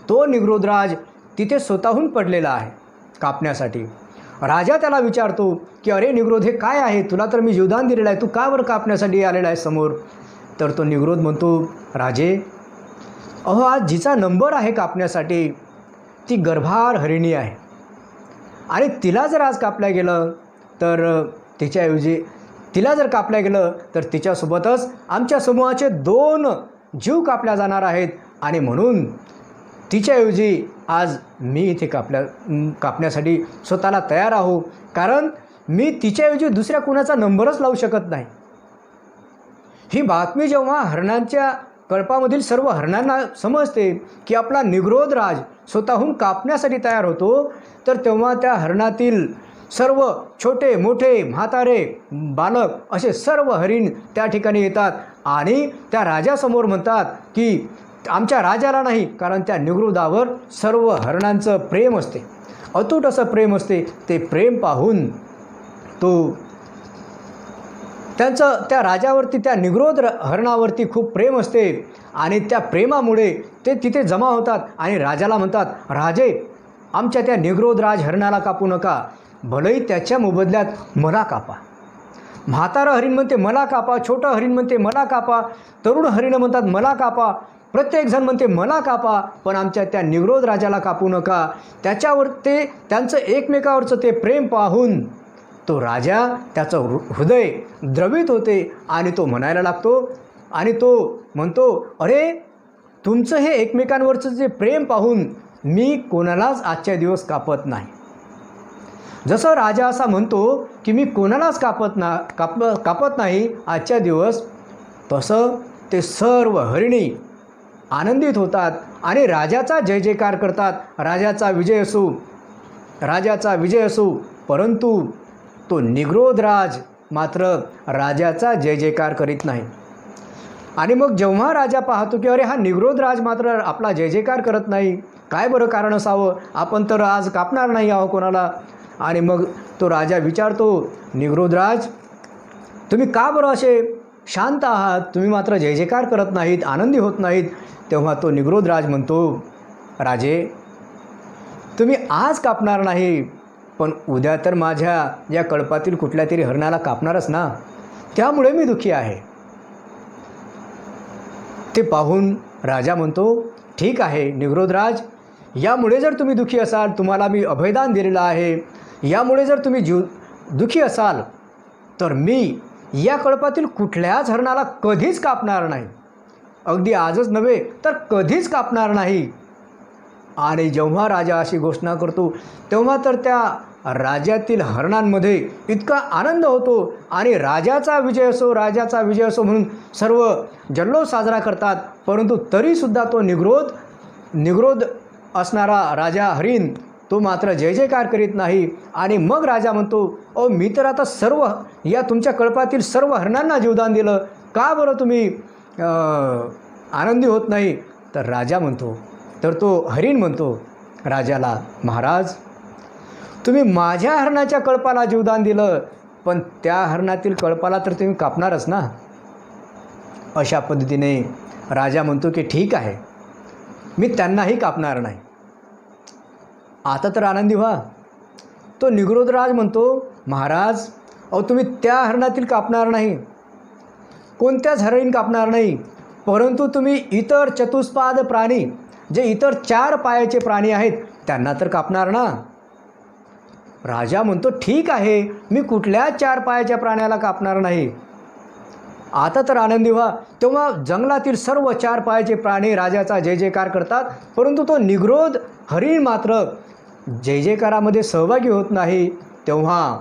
तो निग्रोधराज तिथे स्वतःहून पडलेला आहे कापण्यासाठी. राजा त्याला विचारतो की अरे निग्रोध, हे काय आहे, तुला तर मी जीवदान दिलेलं आहे, तू का बरं कापण्यासाठी आलेला आहे समोर. तर तो निग्रोध म्हणतो, राजे अहो आज जिचा नंबर आहे कापण्यासाठी ती गर्भार हरिणी आहे आणि तिला जर आज कापल्या गेलं तर तिला जर कापल्या गेलं तर तिच्यासोबतच आमच्या समूहाचे 2 जीव कापल्या जाणार आहेत. आणि म्हणून तिच्याऐवजी आज मी इथे कापण्यासाठी स्वतःला तयार आहो, कारण मी तिच्याऐवजी दुसऱ्या कुणाचा नंबरच लावू शकत नाही. ही बातमी जेव्हा हरणांच्या कळपामधील सर्व हरणांना समजते की आपला निग्रोध राज स्वतःहून कापण्यासाठी तयार होतो, तर तेव्हा त्या हरणातील सर्व छोटे मोठे म्हातारे बालक असे सर्व हरिण त्या ठिकाणी येतात आणि त्या राजासमोर म्हणतात की आमच्या राजाला नाही, कारण त्या निग्रोधावर सर्व हरणांचं प्रेम असते, अतूट असं प्रेम असते. ते प्रेम पाहून तो त्यांचं त्या राजावरती, त्या निग्रोध हरणावरती खूप प्रेम असते आणि त्या प्रेमामुळे ते तिथे जमा होतात आणि राजाला म्हणतात, राजे आमच्या त्या निग्रोध राज हरणाला कापू नका, भलेही त्याच्या मोबदल्यात मला कापा. म्हातारं हरिण म्हणते मला कापा, छोटं हरिण म्हणते मला कापा, तरुण हरिणं म्हणतात मला कापा, प्रत्येकजण म्हणते मला कापा, पण आमच्या त्या निग्रोध राजाला कापू नका. त्याच्यावर ते त्यांचं एकमेकावरचं ते प्रेम पाहून तो राजा, त्याचं हृदय द्रवित होते आणि तो म्हणायला लागतो आणि तो म्हणतो, अरे तुमचं हे एकमेकांवरचं जे प्रेम पाहून मी कोणालाच आजच्या दिवस कापत नाही. जसं राजा असा म्हणतो की मी कोणालाच कापत नाही आजच्या दिवस, तसं ते सर्व हरिणी आनंदित होतात आणि राजाचा जय जयकार करतात. राजाचा विजय असो, राजाचा विजय असो. परंतु तो निग्रोध राज मात्र राजाचा जय जयकार करीत नाही. आणि मग जेव्हा राजा पाहतो की अरे हा निग्रोध राज मात्र आपला जय जयकार करत नाही, काय बरं कारण असावं, आपण तर आज कापणार नाही आहो कोणाला. आणि मग तो राजा विचारतो, निग्रोध राज तुम्ही का बरं असे शांत आहात, तुम्ही मात्र जय जयकार करत नाहीत, आनंदी होत नाहीत. तेव्हा तो निग्रोध राज म्हणतो, राजे तुम्ही आज कापणार नाही, पण उद्या तर माझ्या या कळपातील कुठल्या तरी हरणाला कापणारच ना, त्यामुळे मी दुःखी आहे. ते पाहून राजा म्हणतो, ठीक आहे निग्रोध राज, यामुळे जर तुम्ही दुःखी असाल, तुम्हाला मी अभयदान दिलेलं आहे, यामुळे जर तुम्ही दुःखी असाल, तर मी या कळपातील कुठल्याच हरणाला कधीच कापणार नाही, अगदी आजच नव्हे तर कधीच कापणार नाही. आणि जेव्हा राजा अशी घोषणा करतो तेव्हा तर त्या राज्यातील हरणांमध्ये इतका आनंद होतो आणि राजाचा विजय असो, राजाचा विजय असो म्हणून सर्व जल्लोष साजरा करतात. परंतु तरीसुद्धा तो निग्रोध असणारा राजा हरिण तो मात्र जय जयकार करीत नाही. आणि मग राजा म्हणतो, अहो मी तर आता सर्व या तुमच्या कळपातील सर्व हरणांना जीवदान दिलं, का बरं तुम्ही आनंदी होत नाही. तर राजा म्हणतो, तर तो हरिण म्हणतो राजाला, महाराज तुम्ही माझ्या हरणाच्या कळपाला जीवदान दिलं, पण त्या हरणातील कळपाला तर तुम्ही कापणारच ना. अशा पद्धतीने राजा म्हणतो की ठीक आहे, मी त्यांनाही कापणार नाही. आता तर आनंदी व्हा. तो निग्रोध राज म्हणतो, महाराज अहो तुम्ही त्या हरणातील कापणार नाही, कोणत्याच हरिण कापणार नाही, परंतु तुम्ही इतर चतुष्पाद प्राणी, जे इतर 4 पायाचे प्राणी आहेत, त्यांना तर कापणार ना. राजा म्हणतो, ठीक आहे, मी कुठल्याच 4 पायाच्या प्राण्याला कापणार नाही. आता तर आनंदी व्हा. तेव्हा जंगलातील सर्व 4 पायाचे प्राणी राजाचा जय जयकार करतात, परंतु तो निग्रोध हरिण मात्र जय जयकारामध्ये सहभागी होत नाही. तेव्हा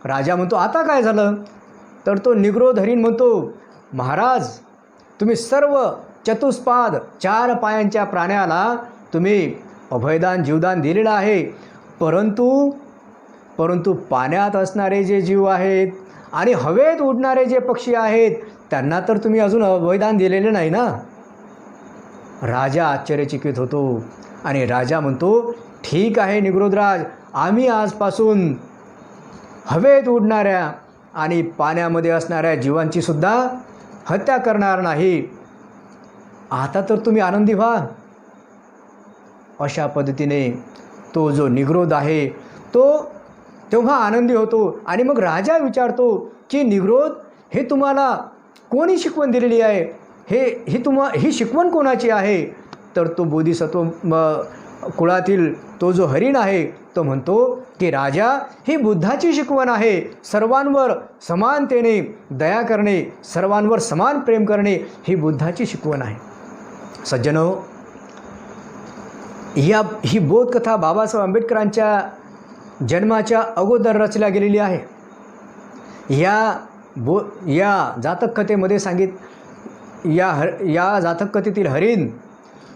राजा म्हणतो, आता काय झालं. तर तो निग्रोध हरिण म्हणतो, महाराज तुम्ही सर्व चतुष्पाद 4 पायांच्या प्राण्याला तुम्ही अभयदान जीवदान दिलेलं आहे, परंतु पाण्यात असणारे जे जीव आहेत आणि हवेत उडणारे जे पक्षी आहेत, त्यांना तर तुम्ही अजून अभयदान दिलेले नाही ना. राजा आश्चर्यचकित होतो आणि राजा म्हणतो, ठीक आहे निग्रोधराज, आम्ही आजपासून हवेत उडणाऱ्या आणि पाण्यामध्ये असणाऱ्या जीवांची सुद्धा हत्या करणार नाही. आता तर तुम्ही आनंदी व्हा. अशा पद्धतीने तो जो निग्रोध आहे तो तेव्हा आनंदी होतो. आणि मग राजा विचारतो की निग्रोध, हे तुम्हाला कोणी शिकवण दिलेली आहे, ही शिकवण कोणाची आहे. तर तो बोधिसत्व कुळातील तो जो हरिण आहे तो म्हणतो की राजा, ही बुद्धाची शिकवण आहे. सर्वांवर समानतेने दया करणे, सर्वांवर समान प्रेम करणे, ही बुद्धाची शिकवण आहे. सज्जनो, ही बोधकथा बाबासाहेब आंबेडकरांच्या जन्माच्या अगोदर रचल्या गेलेली आहे. या जातक कथेमध्ये या जातक कथेतील हरिण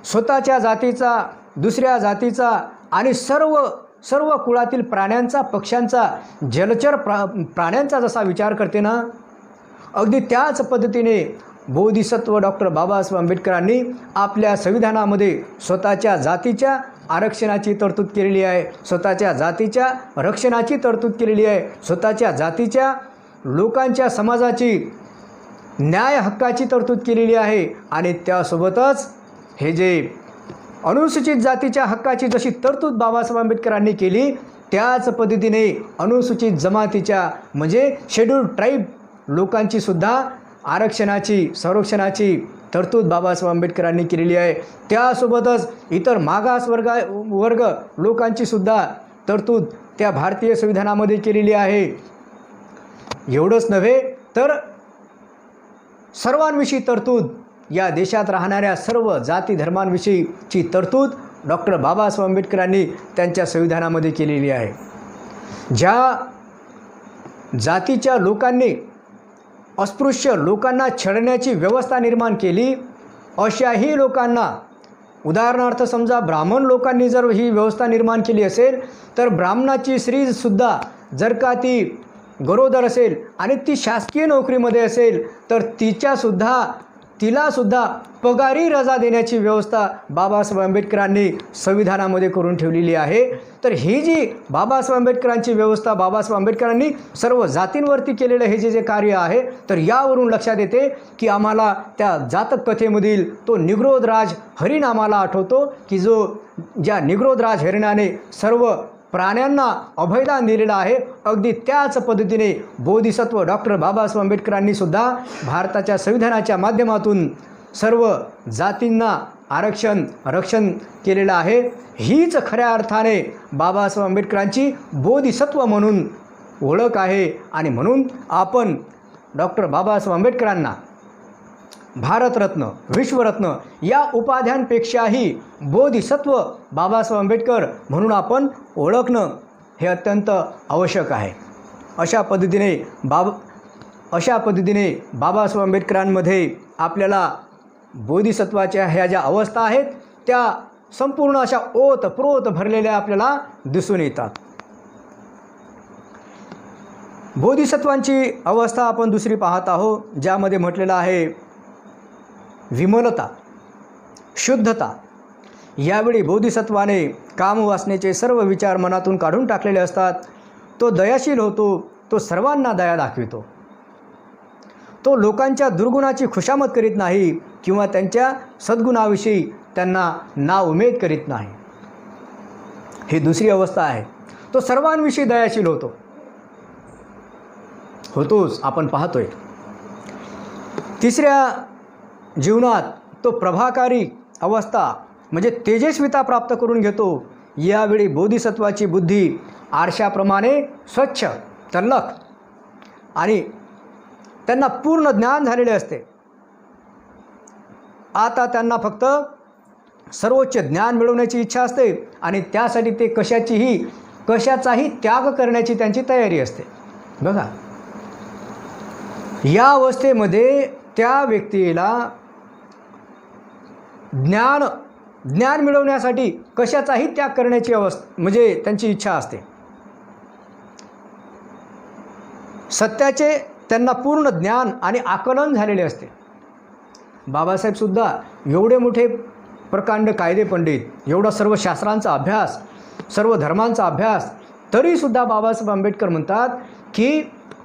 स्वतःच्या जातीचा, दुसऱ्या जातीचा आणि सर्व कुळातील प्राण्यांचा, पक्ष्यांचा, जलचर प्राण्यांचा जसा विचार करते ना, अगदी त्याच पद्धतीने बोधिसत्व डॉक्टर बाबासाहेब आंबेडकरांनी आपल्या संविधानामध्ये स्वतःच्या जातीच्या आरक्षणाची तरतूद केलेली आहे, स्वतःच्या जातीच्या रक्षणाची तरतूद केलेली आहे, स्वतःच्या जातीच्या लोकांच्या समाजाची न्याय हक्काची तरतूद केलेली आहे. आणि त्यासोबतच हे जे अनुसूचित जातीच्या हक्काची जशी तरतूद बाबासाहेब आंबेडकरांनी केली, त्याच पद्धतीने अनुसूचित जमातीच्या म्हणजे शेड्यूल्ड ट्राईब लोकांची सुद्धा आरक्षणाची, संरक्षणाची तरतूद बाबासाहेब आंबेडकरांनी केलेली आहे. त्यासोबतच इतर मागास वर्ग लोकांची सुद्धा तरतूद त्या भारतीय संविधानामध्ये केलेली आहे. एवढंच नव्हे तर सर्वांविषयी तरतूद, या देशात राहणाऱ्या सर्व जाती धर्मांविषयीची तरतूद डॉक्टर बाबासाहेब आंबेडकरांनी त्यांच्या संविधानामध्ये केलेली आहे. ज्या जातीच्या लोकांनी अस्पृश्य लोकांना छळण्याची व्यवस्था निर्माण केली, अशाही लोकांना, उदाहरणार्थ समजा ब्राह्मण लोकांनी जर ही व्यवस्था निर्माण केली असेल, तर ब्राह्मणाची स्त्रीसुद्धा जर का ती गरोदर असेल आणि ती शासकीय नोकरीमध्ये असेल, तर तिलासुद्धा पगारी रजा देण्याची व्यवस्था बाबासाहेब आंबेडकरांनी संविधानामध्ये करून ठेवलेली आहे. तर ही जी बाबासाहेब आंबेडकरांची व्यवस्था, बाबासाहेब आंबेडकरांनी सर्व जातींवरती केलेलं हे जे कार्य आहे, तर यावरून लक्षात येते की आम्हाला त्या जातक कथेमधील तो निग्रोधराज हरिण आम्हाला आठवतो की ज्या निग्रोधराज हरिणाने सर्व प्राण्यांना अभयदान दिलेलं आहे. अगदी त्याच पद्धतीने बोधिसत्व डॉक्टर बाबासाहेब आंबेडकरांनी सुद्धा भारताच्या संविधानाच्या माध्यमातून सर्व जातींना रक्षण केलेलं आहे. हीच खऱ्या अर्थाने बाबासाहेब आंबेडकरांची बोधिसत्व म्हणून ओळख आहे. आणि म्हणून आपण डॉक्टर बाबासाहेब आंबेडकरांना भारतरत्न, विश्वरत्न या उपाध्यांपेक्षाही बोधिसत्व बाबासाहेब आंबेडकर म्हणून आपण ओळखणं हे अत्यंत आवश्यक आहे. अशा पद्धतीने बाबासाहेब आंबेडकरांमध्ये आपल्याला बोधिसत्वाच्या ह्या ज्या अवस्था आहेत, त्या संपूर्ण अशा ओतप्रोत भरलेल्या आपल्याला दिसून येतात. बोधिसत्वांची अवस्था आपण दुसरी पाहत आहोत, ज्यामध्ये म्हटलेलं आहे विमलता, शुद्धता. यावेळी बोधिसत्वाने कामवासनेचे सर्व विचार मनातून काढून टाकलेले असतात. तो दयाशील होतो, तो सर्वांना दया दाखवितो. तो लोकांच्या दुर्गुणाची खुशामत करीत नाही किंवा त्यांच्या सद्गुणाविषयी त्यांना नाउमेद करीत नाही. ही दुसरी अवस्था आहे. तो सर्वांविषयी दयाशील होतोच आपण पाहतोय. तिसऱ्या जीवनात तो प्रभाकारी अवस्था म्हणजे तेजस्विता प्राप्त करून घेतो. यावेळी बोधिसत्वाची बुद्धी आरशाप्रमाणे स्वच्छ, तल्लख आणि त्यांना पूर्ण ज्ञान झालेले असते. आता त्यांना फक्त सर्वोच्च ज्ञान मिळवण्याची इच्छा असते आणि त्यासाठी ते कशाचाही त्याग करण्याची त्यांची तयारी असते. बघा, या अवस्थेमध्ये त्या व्यक्तीला ज्ञान मिळवण्यासाठी कशाचाही त्याग करण्याची म्हणजे त्यांची इच्छा असते. सत्याचे त्यांना पूर्ण ज्ञान आणि आकलन झालेले असते. बाबासाहेबसुद्धा एवढे मोठे प्रकांड कायदे पंडित, एवढा सर्व शास्त्रांचा अभ्यास, सर्व धर्मांचा अभ्यास, तरीसुद्धा बाबासाहेब आंबेडकर म्हणतात की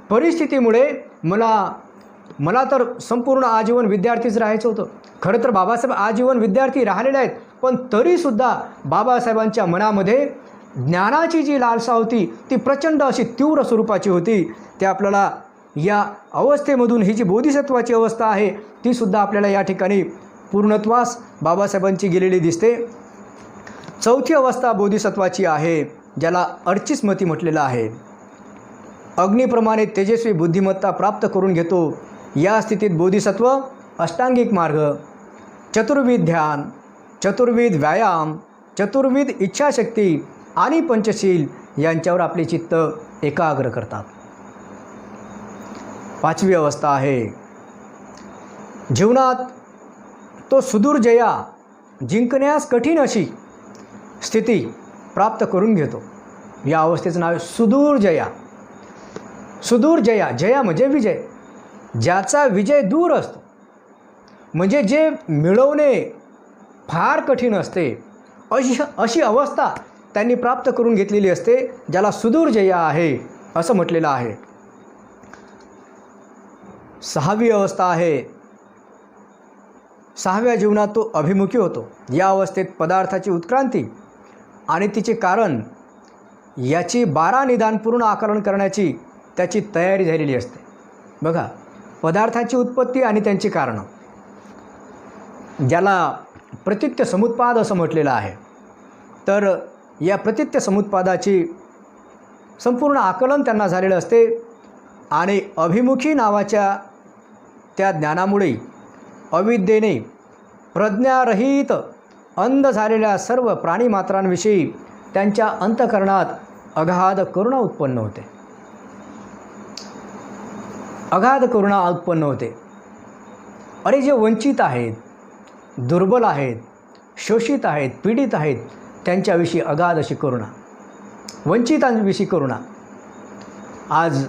परिस्थितीमुळे मला तर संपूर्ण आजीवन विद्यार्थीच राहायचं होतं. खरं तर बाबासाहेब आजीवन विद्यार्थी राहिलेले आहेत, पण तरीसुद्धा बाबासाहेबांच्या मनामध्ये ज्ञानाची जी लालसा होती ती प्रचंड अशी तीव्र स्वरूपाची होती. ते आपल्याला या अवस्थेमधून ही जी बोधिसत्वाची अवस्था आहे तीसुद्धा आपल्याला या ठिकाणी पूर्णत्वास बाबासाहेबांची गेलेली दिसते. चौथी अवस्था बोधिसत्वाची आहे, ज्याला अर्चिस्मती म्हटलेलं आहे. अग्निप्रमाणे तेजस्वी बुद्धिमत्ता प्राप्त करून घेतो. या स्थितीत बोधिसत्व अष्टांगिक मार्ग, चतुर्विध ध्यान, चतुर्विध व्यायाम, चतुर्विध इच्छाशक्ती आणि पंचशील यांच्यावर आपले चित्त एकाग्र करतात. पाचवी अवस्था आहे जीवनात तो सुदूर जया जिंकण्यास कठीण अशी स्थिती प्राप्त करून घेतो. या अवस्थेचं नाव आहे सुदूर जया. सुदूर जया, जया म्हणजे विजय, ज्याचा विजय दूर असतो, म्हणजे जे मिळवणे फार कठीण असते अशी अवस्था त्यांनी प्राप्त करून घेतलेली असते, ज्याला सुदूर जया आहे असं म्हटलेलं आहे. 6वी अवस्था आहे. 6व्या जीवनात तो अभिमुखी होतो. या अवस्थेत पदार्थाची उत्क्रांती आणि तिचे कारण याची 12 निदानपूर्ण आकलन करण्याची त्याची तयारी झालेली असते. बघा, पदार्थाची उत्पत्ती आणि त्यांची कारणं, ज्याला प्रतीत्य समुत्पाद असं म्हटलेलं आहे. तर या प्रतीत्य समुत्पादाची संपूर्ण आकलन त्यांना झालेलं असते आणि अभिमुखी नावाच्या त्या ज्ञानामुळे अविद्येने प्रज्ञारहित अंध झालेल्या सर्व प्राणीमात्रांविषयी त्यांच्या अंतःकरणात अगाध करुणा उत्पन्न होते. अगाध करुणा उत्पन्न होते. अरे, जे वंचित आहेत, दुर्बल आहेत, शोषित आहेत, पीडित आहेत, त्यांच्याविषयी अगाध अशी करुणा, वंचितांविषयी करुणा. आज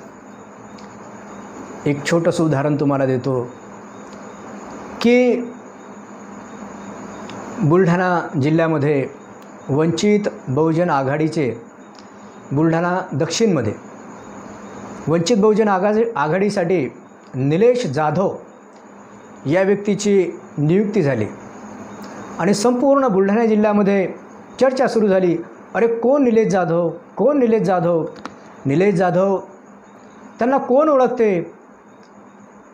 एक छोटंसं उदाहरण तुम्हाला देतो की बुलढाणा जिल्ह्यामध्ये वंचित बहुजन आघाडीचे बुलढाणा दक्षिणमध्ये वंचित बहुजन आघाडीसाठी निलेश जाधव या व्यक्तीची नियुक्ती झाली आणि संपूर्ण बुलढाणा जिल्ह्यामध्ये चर्चा सुरू झाली. अरे, कोण निलेश जाधव, कोण निलेश जाधव, निलेश जाधव, त्यांना कोण ओळखते?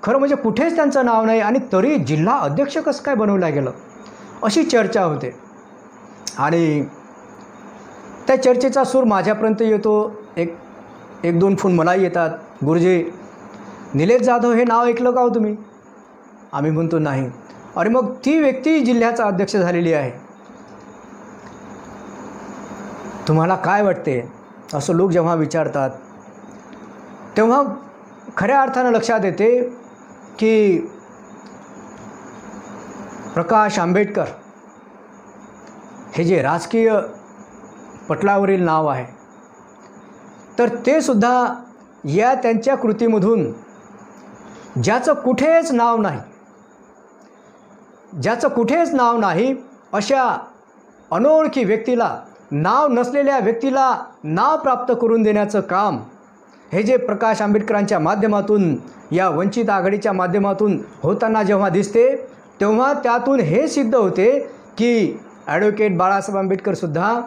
खरं म्हणजे कुठेच त्यांचं नाव नाही आणि तरी जिल्हा अध्यक्ष कसं काय बनवलं गेलं, अशी चर्चा होते. आणि त्या चर्चेचा सूर माझ्यापर्यंत येतो. एक दोन फोन मला येतात, गुरुजी निलेश जाधव हे नाव ऐकलं का हो तुम्ही? आम्ही म्हणतो नाही. अरे, मग ती व्यक्ती जिल्ह्याचा अध्यक्ष झालेली आहे. तुम्हाला काय वाटते? असं लोक जेव्हा विचारतात तेव्हा खऱ्या अर्थानं लक्षात येते की प्रकाश आंबेडकर हे जे राजकीय पटलावरील नाव आहे, तर ते सुद्धा या त्यांच्या कृतीमधून ज्याचं कुठेच नाव नाही, ज्याचं कुठेच नाव नाही अशा अनोळखी व्यक्तीला, नाव नसलेल्या व्यक्तीला नाव प्राप्त करून देण्याचं काम हे जे प्रकाश आंबेडकरांच्या माध्यमातून, या वंचित आघाडीच्या माध्यमातून होताना जेव्हा दिसते, तेव्हा त्यातून हे सिद्ध होते की ॲडव्होकेट बाळासाहेब आंबेडकरसुद्धा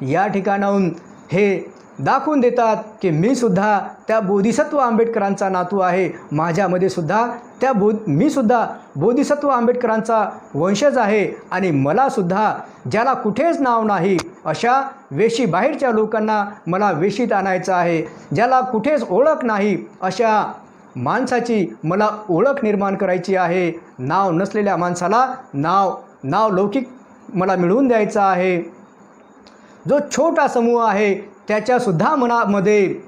या ठिकाणाहून हे दाखवून देतात की मी सुद्धा त्या बोधिसत्व आंबेडकरांचा नातू आहे. माझ्यामध्ये सुद्धा मी सुद्धा बोधिसत्व आंबेडकरांचा वंशज आहे आणि मला सुद्धा ज्याला कुठेच नाव नाही अशा वेशी बाहेरच्या लोकांना मला वेशीत आणायचं आहे. ज्याला कुठेच ओळख नाही अशा माणसाची मला ओळख निर्माण करायची आहे. नाव नसलेल्या माणसाला नाव लौकिक मला मिळवून द्यायचं आहे. जो छोटा समूह आहे त्याच्यासुद्धा मनामध्ये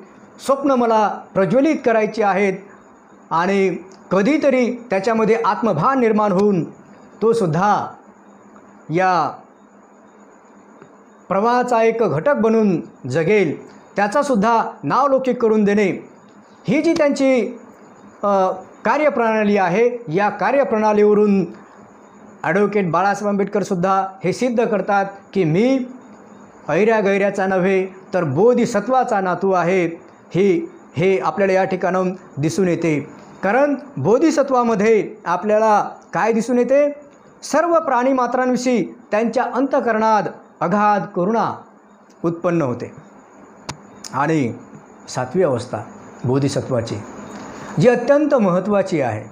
स्वप्न मला प्रज्वलित करायची आहेत आणि कधीतरी त्याच्यामध्ये आत्मभान निर्माण होऊन तो सुद्धा या प्रवाहाचा एक घटक बनून जगेल. त्याचासुद्धा नावलौकिक करून देणे ही जी त्यांची कार्यप्रणाली आहे, या कार्यप्रणालीवरून ॲडव्होकेट बाळासाहेब आंबेडकरसुद्धा हे सिद्ध करतात की मी ऐऱ्या-गैऱ्याचा नव्हे तर बोधिसत्वाचा नातू आहे. हे आपल्याला या ठिकाणाहून दिसून येते. कारण बोधिसत्वामध्ये आपल्याला काय दिसून येते? सर्व प्राणीमात्रांविषयी त्यांच्या अंतःकरणात अगाध करुणा उत्पन्न होते. आणि 7वी अवस्था बोधिसत्वाची, जी अत्यंत महत्त्वाची आहे,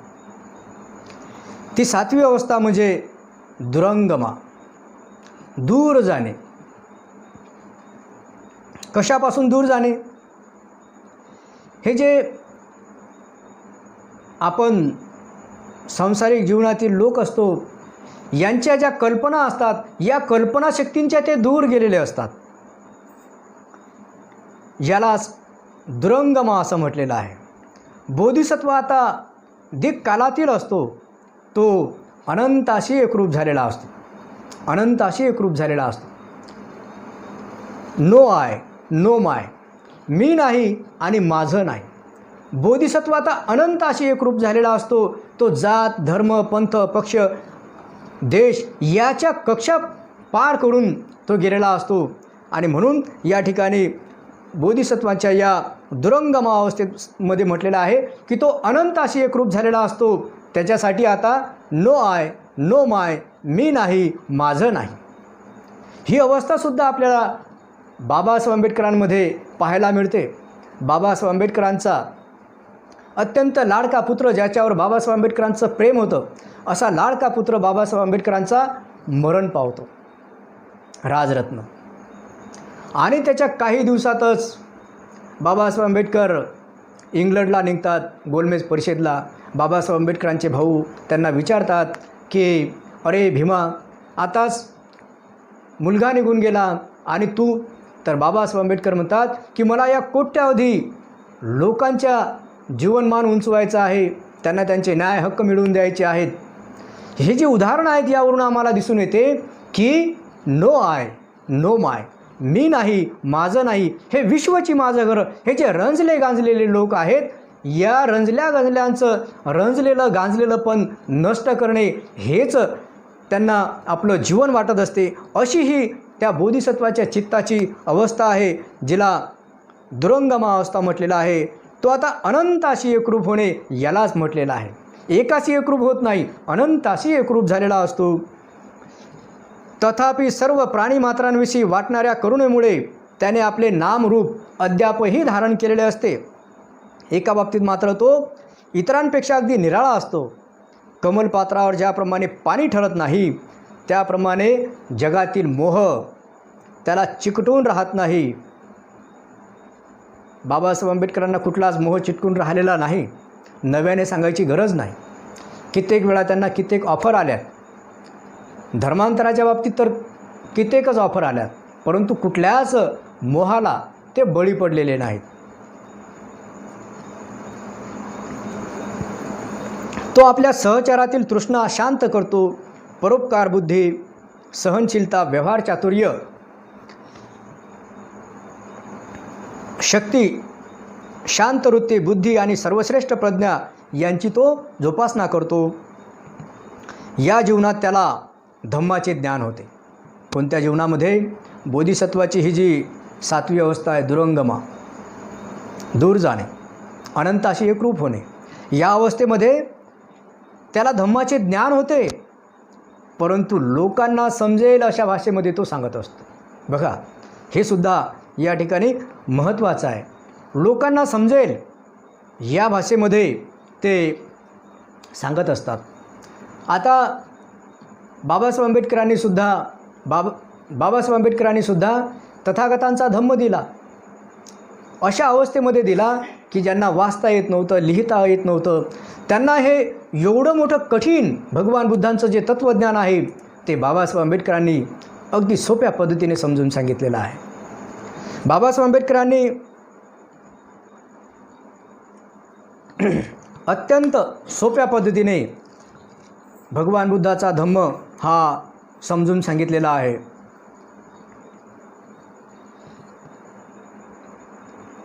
ती 7वी अवस्था म्हणजे दुरंगमा, दूर जाणे. कशापासून दूर जाणे? हे जे आपण सांसारिक जीवनातील लोक असतो, यांच्या ज्या कल्पना असतात, या कल्पनाशक्तींच्या ते दूर गेलेले असतात. यालाच दुरंगमा असं म्हटलेलं आहे. बोधिसत्व आता दिक्कालातील असतो तो अनंताशी एकरूप झालेला असतो, अनंताशी एकरूप झालेला असतो. नो आय नो माय, मी नाही आणि माझं नाही. बोधिसत्व आता अनंताशी एकरूप झालेला असतो. तो जात धर्म पंथ पक्ष देश याच्या कक्षा पार करून तो गेलेला असतो. आणि म्हणून या ठिकाणी बोधिसत्वाच्या या दुरंगमावस्थेमध्ये म्हटलेलं आहे की तो अनंताशी एकरूप झालेला असतो. त्याच्यासाठी आता नो आय नो माय, मी नाही माझं नाही. ही अवस्थासुद्धा आपल्याला बाबासाहेब आंबेडकरांमध्ये पाहायला मिळते. बाबासाहेब आंबेडकरांचा अत्यंत लाडका पुत्र, ज्याच्यावर बाबासाहेब आंबेडकरांचं प्रेम होतं, असा लाडका पुत्र बाबासाहेब आंबेडकरांचा मरण पावतो, राजरत्न. आणि त्याच्या काही दिवसातच बाबासाहेब आंबेडकर इंग्लंडला निघतात गोलमेज परिषदेला. बाबासाहेब आंबेडकरांचे भाऊ त्यांना विचारतात की अरे भीमा, आताच मुलगा निघून गेला आणि तू? तर बाबासाहेब आंबेडकर म्हणतात की मला या कोट्यावधी लोकांच्या जीवनमान उंचवायचं आहे, त्यांना त्यांचे न्याय हक्क मिळवून द्यायचे आहेत. हे जे उदाहरणं आहेत यावरून आम्हाला दिसून येते की नो आय नो माय, मी नाही माझं नाही, हे विश्वची माझं घर. हे जे रंजले गांजलेले लोक आहेत, या रंजल्या गांजल्यांचं रंजलेलं गांजलेलं पण नष्ट करणे हेच त्यांना आपलं जीवन वाटत असते. अशी ही त्या बोधिसत्वाच्या चित्ताची अवस्था आहे, जिला दुरंगमा अवस्था म्हटलेलं आहे. तो आता अनंताशी एकरूप होणे यालाच म्हटलेलं आहे. एकाशी एकरूप होत नाही, अनंताशी एकरूप झालेला असतो. तथापि सर्व प्राणीमात्रांविषयी वाटणाऱ्या करुणेमुळे त्याने आपले नामरूप अद्यापही धारण केलेले असते. एका बाबतीत मात्र तो इतरांपेक्षा अगदी निराळा असतो. कमलपात्रावर ज्याप्रमाणे पाणी ठरत नाही, त्याप्रमाणे जगातील मोह त्याला चिकटून राहत नाही. बाबासाहेब आंबेडकरांना कुठलाच मोह चिटकून राहिलेला नाही. नव्याने सांगायची गरज नाही. कित्येक वेळा त्यांना कित्येक ऑफर आल्यात, धर्मांतराच्या बाबतीत तर कित्येकच ऑफर आल्यात, परंतु कुठल्याच मोहाला ते बळी पडलेले नाहीत. तो आपल्या सहचरातील तृष्णा शांत करतो. परोपकार बुद्धी, सहनशीलता, व्यवहार चातुर्य, शक्ती, शांत वृत्ती, बुद्धी आणि सर्वश्रेष्ठ प्रज्ञा यांची तो जोपासना करतो. या जीवनात त्याला धम्माचे ज्ञान होते. कोणत्या जीवनामध्ये? बोधिसत्वाची ही जी 7वी अवस्था आहे, दुरंगमा, दूर जाणे, अनंताशी एकरूप होणे, या अवस्थेमध्ये त्याला धम्माचे ज्ञान होते. परंतु लोकांना समजेल अशा भाषेमध्ये तो सांगत असतो. बघा, हे सुद्धा या ठिकाणी महत्त्वाचं आहे. लोकांना समजेल या भाषेमध्ये ते सांगत असतात. आता बाबासाहेब आंबेडकरांनी सुद्धा तथागतांचा धम्म दिला. अशा अवस्थेमध्ये दिला की ज्यांना वाचता येत नव्हतं, लिहिता येत नव्हतं, त्यांना हे एवढं मोठं कठीण भगवान बुद्धांचं जे तत्त्वज्ञान आहे ते बाबासाहेब आंबेडकरांनी अगदी सोप्या पद्धतीने समजून सांगितलेलं आहे. बाबासाहेब आंबेडकरांनी अत्यंत सोप्या पद्धतीने भगवान बुद्धाचा धम्म हा समजून सांगितलेला आहे.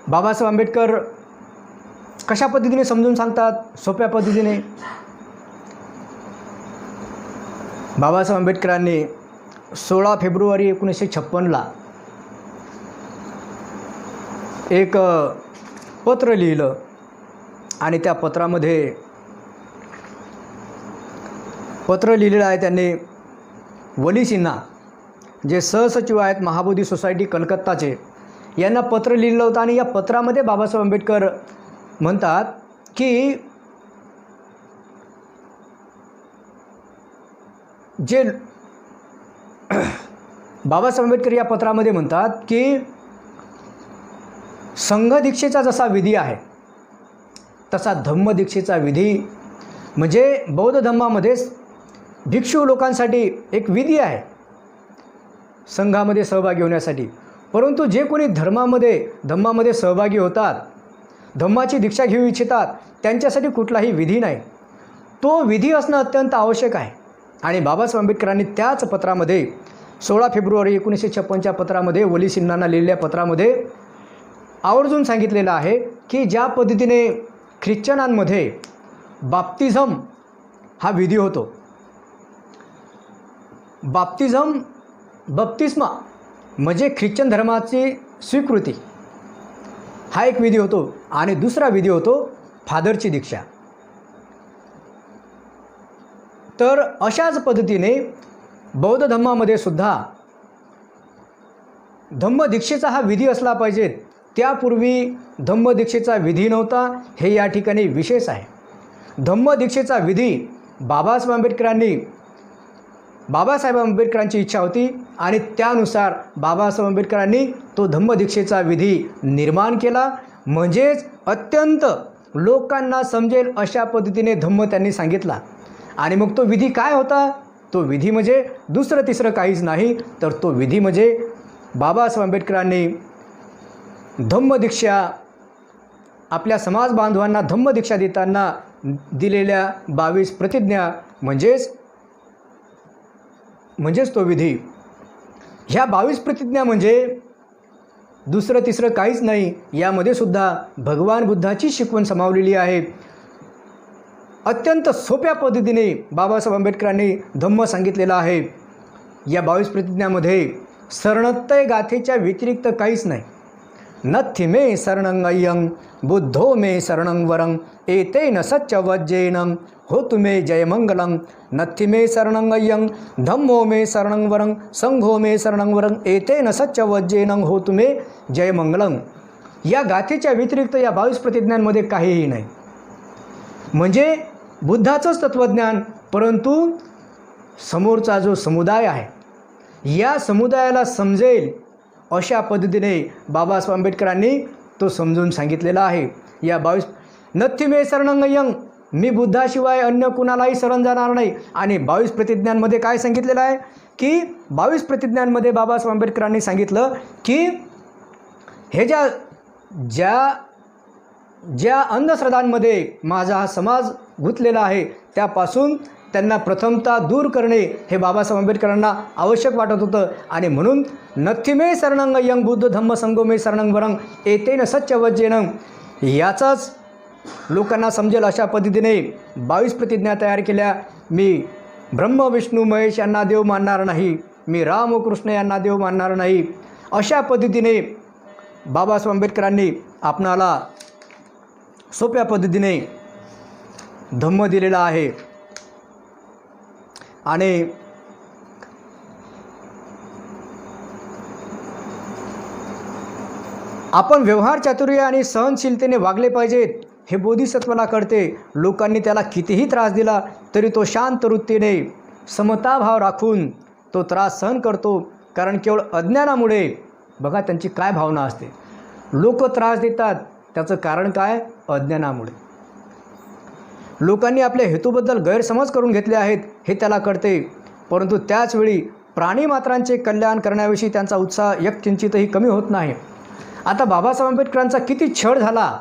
बाबासाहेब आंबेडकर कशा पद्धतीने समजून सांगतात? सोप्या पद्धतीने. बाबासाहेब आंबेडकरांनी 16 फेब्रुवारी 1956ला एक पत्र लिहिलं आणि त्या पत्रामध्ये पत्र लिहिलेलं आहे त्यांनी वली सिन्हा, जे सहसचिव आहेत महाबोधी सोसायटी कलकत्ताचे, यांना पत्र लिहिलं होतं. आणि या पत्रामध्ये बाबासाहेब आंबेडकर म्हणतात की जे बाबासाहेब आंबेडकर या पत्रामध्ये म्हणतात की संघदीक्षेचा जसा विधी आहे तसा धम्मदीक्षेचा विधी म्हणजे बौद्ध धम्मामध्ये भिक्षू लोकांसाठी एक विधी आहे संघामध्ये सहभागी होण्यासाठी. परंतु जे कोणी धम्मामध्ये सहभागी होतात, धम्माची दीक्षा घेऊ इच्छितात, त्यांच्यासाठी कुठलाही विधी नाही. तो विधी असणं अत्यंत आवश्यक आहे. आणि बाबासाहेब आंबेडकरांनी त्याच पत्रामध्ये 16 फेब्रुवारी 1956च्या पत्रामध्ये वली सिन्हांना लिहिलेल्या पत्रामध्ये आवर्जून सांगितलेलं आहे की ज्या पद्धतीने ख्रिश्चनांमध्ये बाप्तिझम हा विधी होतो, बप्तिस्मा म्हणजे ख्रिश्चन धर्माची स्वीकृती हा एक विधी होतो, आणि दुसरा विधी होतो फादरची दीक्षा. तर अशाच पद्धतीने बौद्ध धर्मामध्ये सुद्धा धम्मदीक्षेचा हा विधी असला पाहिजे. त्यापूर्वी धम्मदीक्षेचा विधी नव्हता, हे या ठिकाणी विशेष आहे. धम्मदीक्षेचा विधी बाबासाहेब आंबेडकरांची इच्छा होती, आणि त्यानुसार बाबासाहेब आंबेडकरांनी तो धम्मदीक्षेचा विधी निर्माण केला. म्हणजेच अत्यंत लोकांना समजेल अशा पद्धतीने धम्म त्यांनी सांगितला. आणि मग तो विधी काय होता? तो विधी म्हणजे दुसरं तिसरं काहीच नाही, तर तो विधी म्हणजे बाबासाहेब आंबेडकरांनी धम्मदीक्षा आपल्या समाज बांधवांना धम्मदीक्षा देताना दिलेल्या 22 प्रतिज्ञा म्हणजेच तो विधी. ह्या 22 प्रतिज्ञा म्हणजे दुसरं तिसरं काहीच नाही. यामध्ये सुद्धा भगवान बुद्धाची शिकवण समावलेली आहे. अत्यंत सोप्या पद्धतीने बाबासाहेब आंबेडकरांनी धम्म सांगितलेला आहे. या 22 प्रतिज्ञामध्ये शरणत्तय गाथेच्या व्यतिरिक्त काहीच नाही. नथि मे शरणं अय्यं बुद्धो मे शरणं वरं एतेन सच्चवज्जेन होतु मे जयमंगलं. नथि मे शरणं अय्यं धम्मो मे शरणं वरं संघो मे शरणं वरं एतेन सच्चवज्जेन होतु मे जयमंगलं. या गाथेच्या व्यतिरिक्त या 22 प्रतिज्ञांमध्ये काहीही नाही. म्हणजे बुद्धाचंच तत्त्वज्ञान, परंतु समोरचा जो समुदाय आहे या समुदायाला समजेल अशा पद्धतीने बाबासाहेब आंबेडकरांनी तो समजून सांगितलेला आहे. या 22 नथि मे शरणं अय्यं, मी बुद्धाशिवाय अन्य कुणालाही शरण जाणार नाही. आणि 22 प्रतिज्ञांमध्ये काय सांगितलेलं आहे की 22 प्रतिज्ञांमध्ये बाबासाहेब आंबेडकरांनी सांगितलं की हे ज्या अंधश्रद्धांमध्ये माझा हा समाज गुंतलेला आहे त्यापासून त्यांना प्रथमतः दूर करणे हे बाबासाहेब आंबेडकरांना आवश्यक वाटत होतं. आणि म्हणून नथि मे शरणं अय्यं बुद्ध धम्म संघो मे शरणं वरं एतेन सच्चवज्जेन, याचाच लोकांना समजेल अशा पद्धतीने 22 प्रतिज्ञा तयार केल्या. मी ब्रह्म विष्णू महेश यांना देव मानणार नाही, मी राम व कृष्ण यांना देव मानणार नाही. अशा पद्धतीने बाबासाहेब आंबेडकरांनी आपणाला सोप्या पद्धतीने धम्म दिलेला आहे. आणि आपण व्यवहार चातुर्य आणि सहनशीलतेने वागले पाहिजेत हे बोधिसत्वाला कळते. लोकांनी त्याला कितीही त्रास दिला तरी तो शांत वृत्तीने समताभाव राखून तो त्रास सहन करतो. कारण केवळ अज्ञानामुळे बघा त्यांची काय भावना असते. लोक त्रास देतात त्याचं कारण काय? अज्ञानामुळे. लोकांनी आपल्या हेतूबद्दल गैरसमज करून घेतले आहेत हे त्याला कळते. परंतु त्याचवेळी प्राणीमात्रांचे कल्याण करण्याविषयी त्यांचा उत्साह यत्किंचितही कमी होत नाही. आता बाबासाहेब आंबेडकरांचा किती छळ झाला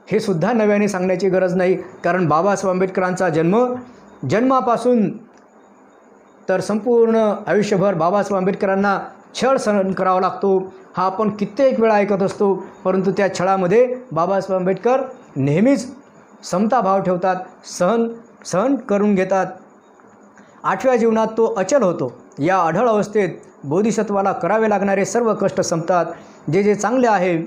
हे सुद्धा नव्याने सांगण्याची गरज नाही. कारण बाबासाहेब आंबेडकरांचा जन्मापासून तर संपूर्ण आयुष्यभर बाबासाहेब आंबेडकरांना छळ सहन करावा लागतो. हा आपण कित्येक वेळा ऐकत असतो. परंतु त्या छळामध्ये बाबासाहेब आंबेडकर नेहमीच समताभाव ठेवतात, सहन करून घेतात. 8व्या जीवनात तो अचल होतो. या अढळ अवस्थेत बोधिसत्वाला करावे लागणारे सर्व कष्ट संपतात. जे चांगले आहे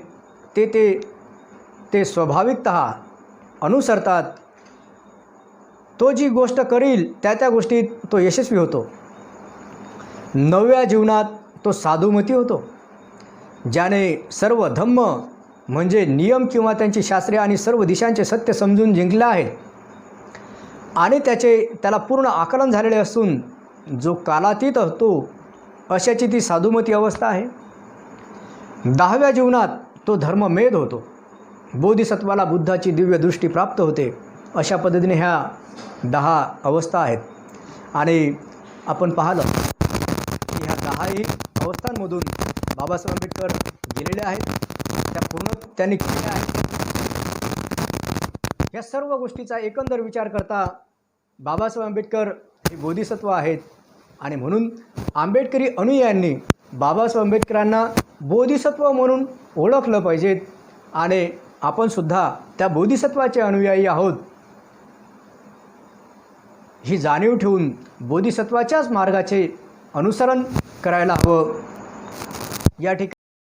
ते स्वाभाविकतः अनुसरतात. तो जी गोष्ट करील त्या गोष्टीत तो यशस्वी होतो. 9व्या जीवनात तो साधुमती होतो, ज्याने सर्व धम्म म्हणजे नियम किंवा त्यांची शास्त्रे आणि सर्व दिशांचे सत्य समजून जिंकले आहेत आणि त्याला पूर्ण आकलन झालेले असून जो कालातीत होतो अशाची ती साधुमती अवस्था आहे. 10व्या जीवनात तो धर्ममेध होतो. बोधिसत्वाला बुद्धाची दिव्य दृष्टी प्राप्त होते. अशा पद्धतीने ह्या 10 अवस्था आहेत. आणि आपण पाहिलं की ह्या 10ही अवस्थांमधून बाबासाहेब आंबेडकर गेलेले आहेत. त्या पूर्ण त्यांनी केल्या आहेत. ह्या सर्व गोष्टीचा एकंदर विचार करता बाबासाहेब आंबेडकर हे बोधिसत्व आहेत आणि म्हणून आंबेडकरी अनुयायांनी बाबासाहेब आंबेडकरांना बोधिसत्व म्हणून ओळखलं पाहिजेत आणि आपण सुद्धा त्या बोधिसत्वाचे अनुयायी आहोत ही जाणीव ठेवून बोधिसत्वाच्याच मार्गाचे अनुसरण करायला हवं. या ठिकाणी